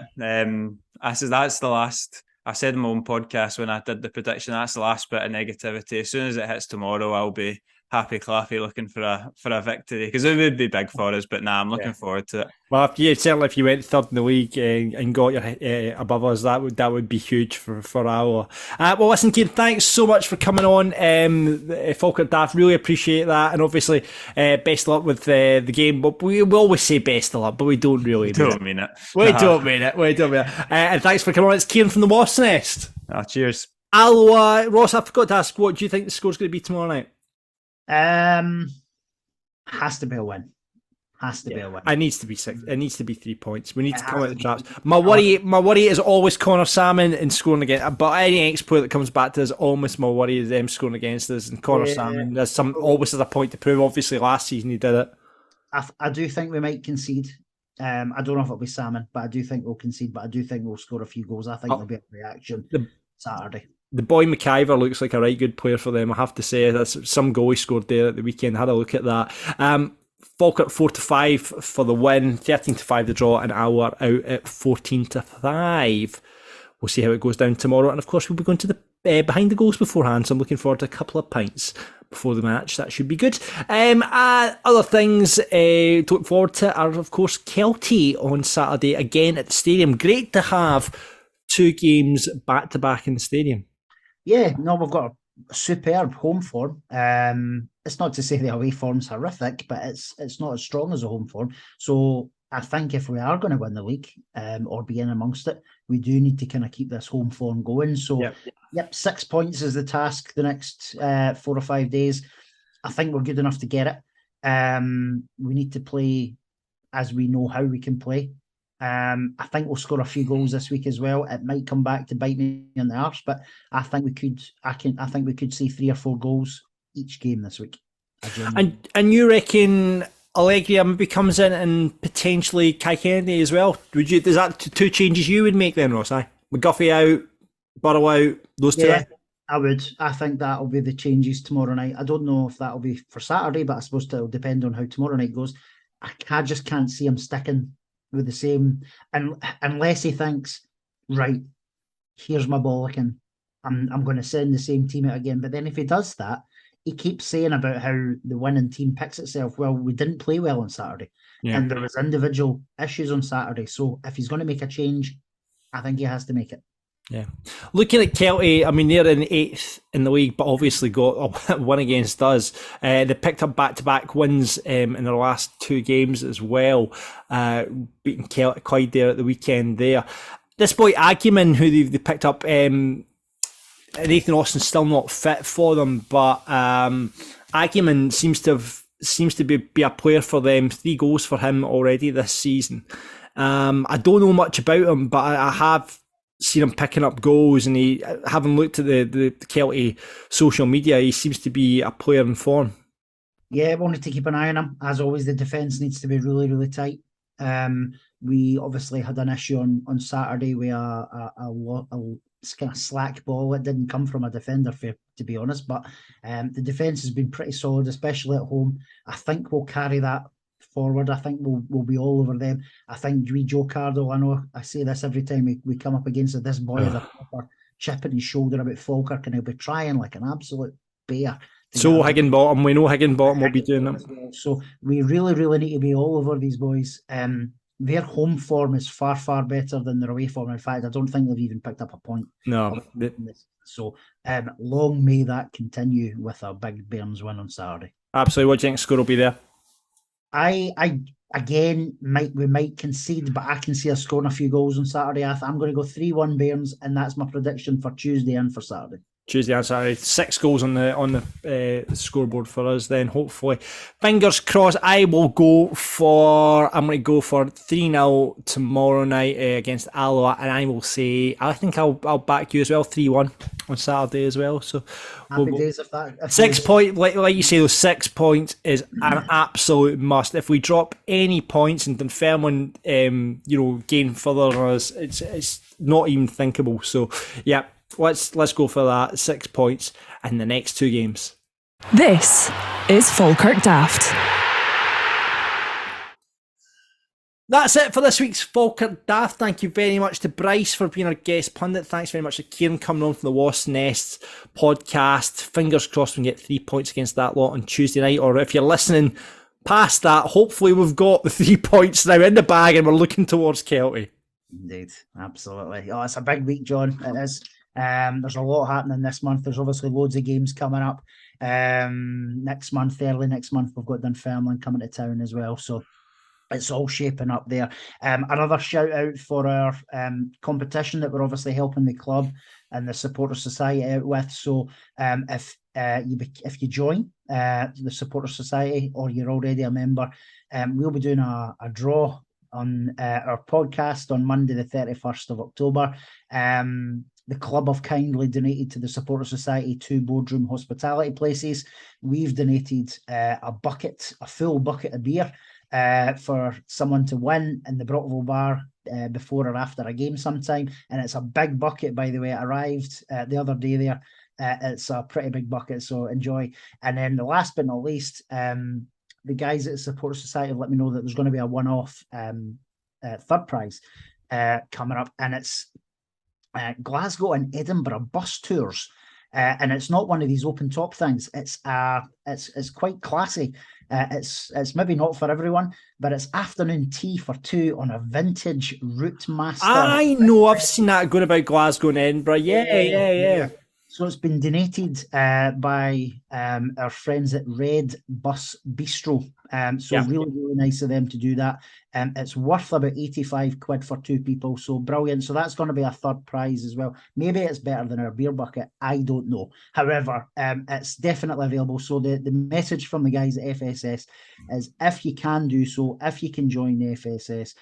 I said that's the last. I said in my own podcast when I did the prediction, that's the last bit of negativity. As soon as it hits tomorrow, I'll be happy clappy looking for a victory, because it would be big for us. But I'm looking forward to it. Well, certainly if you went third in the league and got your above us, that would be huge for Alloa. Well, listen, Kieran, thanks so much for coming on. Falkirk Daft, really appreciate that, and obviously best of luck with the game. But we always say best of luck, but we don't really mean it. We don't mean it. And thanks for coming on. It's Kieran from the Wasps Nest. Cheers. Alloa, Ross, I forgot to ask, what do you think the score's going to be tomorrow night? Has to be a win. It needs to be 6. It needs to be 3 points. We need to come out of the traps. My worry is always Connor Salmon and scoring against. But any ex-player that comes back to us, almost my worry is them scoring against us. And Connor Salmon always has a point to prove. Obviously, last season he did it. I do think we might concede. I don't know if it'll be Salmon, but I do think we'll concede. But I do think we'll score a few goals. I think there'll be a reaction Saturday. The boy McIver looks like a right good player for them, I have to say. That's some goal he scored there at the weekend. Had a look at that. Falkirk 4-5 for the win, 13-5 the draw, and Alloa out at 14-5. We'll see how it goes down tomorrow. And of course, we'll be going to the behind the goals beforehand, so I'm looking forward to a couple of pints before the match. That should be good. Other things to look forward to are, of course, Kelty on Saturday again at the stadium. Great to have 2 games back-to-back in the stadium. Yeah, no, we've got a superb home form. It's not to say the away form's horrific, but it's not as strong as a home form. So I think if we are going to win the league or be in amongst it, we do need to kind of keep this home form going. So, 6 points is the task the next 4 or 5 days. I think we're good enough to get it. We need to play as we know how we can play. I think we'll score a few goals this week as well. It might come back to bite me in the arse, but I think we could. I think we could see 3 or 4 goals each game this week. And you reckon Allegri maybe comes in and potentially Kai Kennedy as well? Is that 2 changes you would make then, Ross? McGuffey out, Burrow out, those 2? I would. I think that'll be the tomorrow night. I don't know if that'll be for Saturday, but I suppose it'll depend on how tomorrow night goes. I just can't see him sticking with the same, and unless he thinks, right, here's my bollocking, I'm going to send the same team out again. But then if he does that, he keeps saying about how the winning team picks itself. Well, we didn't play well on Saturday, and there was individual issues on Saturday. So if he's going to make a change, I think he has to make it. Yeah. Looking at Kelty, I mean, they're in 8th in the league, but obviously got a win against us. They picked up back-to-back wins in their last 2 games as well, beating Clyde there at the weekend there. This boy Aguiman, who they picked up, Nathan Austin's still not fit for them, but Aguiman seems to be a player for them. 3 goals for him already this season. I don't know much about him, but I have seen him picking up goals, and having looked at the Kelty social media, he seems to be a player in form. Yeah, wanted to keep an eye on him. As always, the defence needs to be really, really tight. We obviously had an issue on Saturday with a kind of slack ball. It didn't come from a defender, to be honest, but the defence has been pretty solid, especially at home. I think we'll carry that forward. I think we'll be all over them. I think Joe Cardle, I know I say this every time we come up against it, this boy has a proper chip in his shoulder about Falkirk, and he'll be trying like an absolute bear. So Higginbottom, we know Higginbottom will be doing them. Well. So we really, really need to be all over these boys. Their home form is far, far better than their away form. In fact, I don't think they've even picked up a point. No. So long may that continue with a big Bairns win on Saturday. Absolutely. What do you think the score will be there? I again we might concede, but I can see us scoring a few goals on Saturday. I'm going to go 3-1 Bairns, and that's my prediction for Tuesday and for Saturday. Tuesday and Saturday, 6 goals on the scoreboard for us. Then hopefully, fingers crossed. I'm going to go for 3-0 tomorrow night against Alloa, and I think I'll back you as well. 3-1 on Saturday as well. So happy days if that. 6 points, like you say, those 6 points is an absolute must. If we drop any points and Dunfermline, gain further on us, it's not even thinkable. So yeah. Let's go for that. 6 points in the next 2 games. This is Falkirk Daft. That's it for this week's Falkirk Daft. Thank you very much to Bryce for being our guest pundit. Thanks very much to Kieran coming on from the Wasps Nest podcast. Fingers crossed we can get 3 points against that lot on Tuesday night. Or if you're listening past that, hopefully we've got the 3 points now in the bag and we're looking towards Kelty. Indeed, absolutely. Oh, it's a big week, John. It is. There's a lot happening this month. There's obviously loads of games coming up. Early next month, we've got Dunfermline coming to town as well. So it's all shaping up there. Another shout out for our competition that we're obviously helping the club and the Supporter Society out with. So if you join the Supporter Society or you're already a member, we'll be doing a draw on our podcast on Monday the 31st of October. The club have kindly donated to the Supporter Society 2 boardroom hospitality places. We've donated a full bucket of beer for someone to win in the Brockville bar before or after a game sometime. And it's a big bucket, by the way. It arrived the other day there. It's a pretty big bucket, so enjoy. And then the last but not least, the guys at the Supporter Society have let me know that there's going to be a one-off third prize coming up, and it's Glasgow and Edinburgh bus tours, and it's not one of these open top things. It's quite classy. It's maybe not for everyone, but it's afternoon tea for 2 on a vintage Routemaster. I know, I've seen that going about Glasgow and Edinburgh. Yeah. So it's been donated by our friends at Red Bus Bistro. Really, really nice of them to do that. It's worth about 85 quid for 2 people. So brilliant. So that's going to be a third prize as well. Maybe it's better than our beer bucket. I don't know. However, it's definitely available. So the message from the guys at FSS is if you can do so, if you can join the FSS,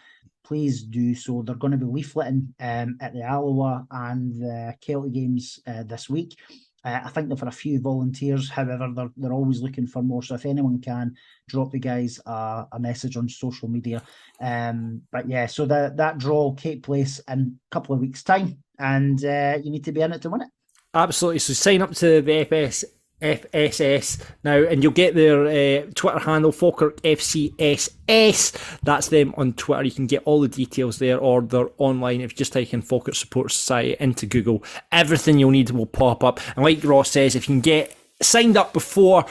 please do so. They're going to be leafleting at the Alloa and the Kelty games this week. I think they've had a few volunteers. However, they're always looking for more. So if anyone can, drop the guys a message on social media. But yeah, so that draw will take place in a couple of weeks' time, and you need to be in it to win it. Absolutely. So sign up to the FSS now, and you'll get their Twitter handle, Falkirk FCSS. That's them on Twitter. You can get all the details there, or they're online. If you just type in Falkirk Support Society into Google, everything you'll need will pop up. And like Ross says, if you can get signed up before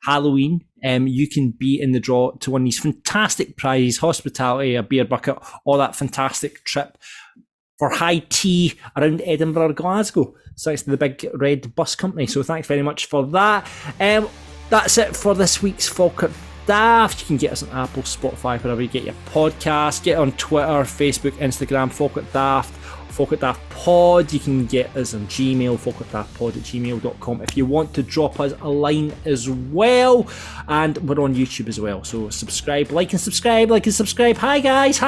Halloween, you can be in the draw to win these fantastic prizes, hospitality, a beer bucket, all that fantastic trip for high tea around Edinburgh or Glasgow. So it's the big red bus company. So thanks very much for that. That's it for this week's Falkirk Daft. You can get us on Apple, Spotify, wherever you get your podcast. Get on Twitter, Facebook, Instagram, Falkirk Daft. Falkirk Daft Pod. You can get us on Gmail, falkirkdaftpod@gmail.com if you want to drop us a line as well. And we're on YouTube as well, so subscribe, like and subscribe, like and subscribe. Hi guys,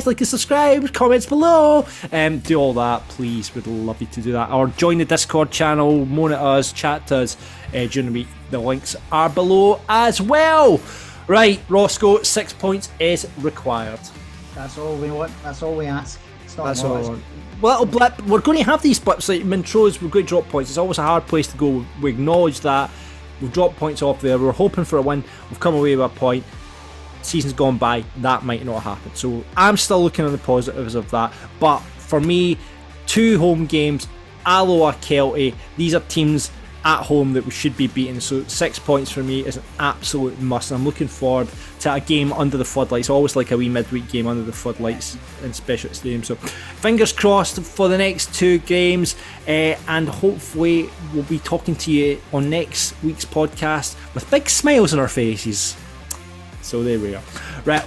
like and subscribe, comments below. Do all that, please. We'd love you to do that. Or join the Discord channel, moan at us, chat to us during the week. The links are below as well. Right, Roscoe, 6 points is required. That's all we want. That's all we ask. That's all I want. Little blip. We're going to have these blips like Montrose. We're going to drop points. It's always a hard place to go. We acknowledge that. We've dropped points off there. We're hoping for a win. We've come away with a point. Season's gone by. That might not happen. So I'm still looking at the positives of that. But for me, 2 home games, Alloa, Kelty. These are teams at home that we should be beating. So 6 points for me is an absolute must. And I'm looking forward to a game under the floodlights. Always like a wee midweek game under the floodlights in Special Stadium. So fingers crossed for the next 2 games, and hopefully we'll be talking to you on next week's podcast with big smiles on our faces. So there we are. Right,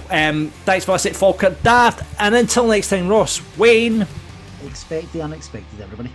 thanks for us at Falkirk Daft, and until next time, Ross, Wayne, expect the unexpected, everybody.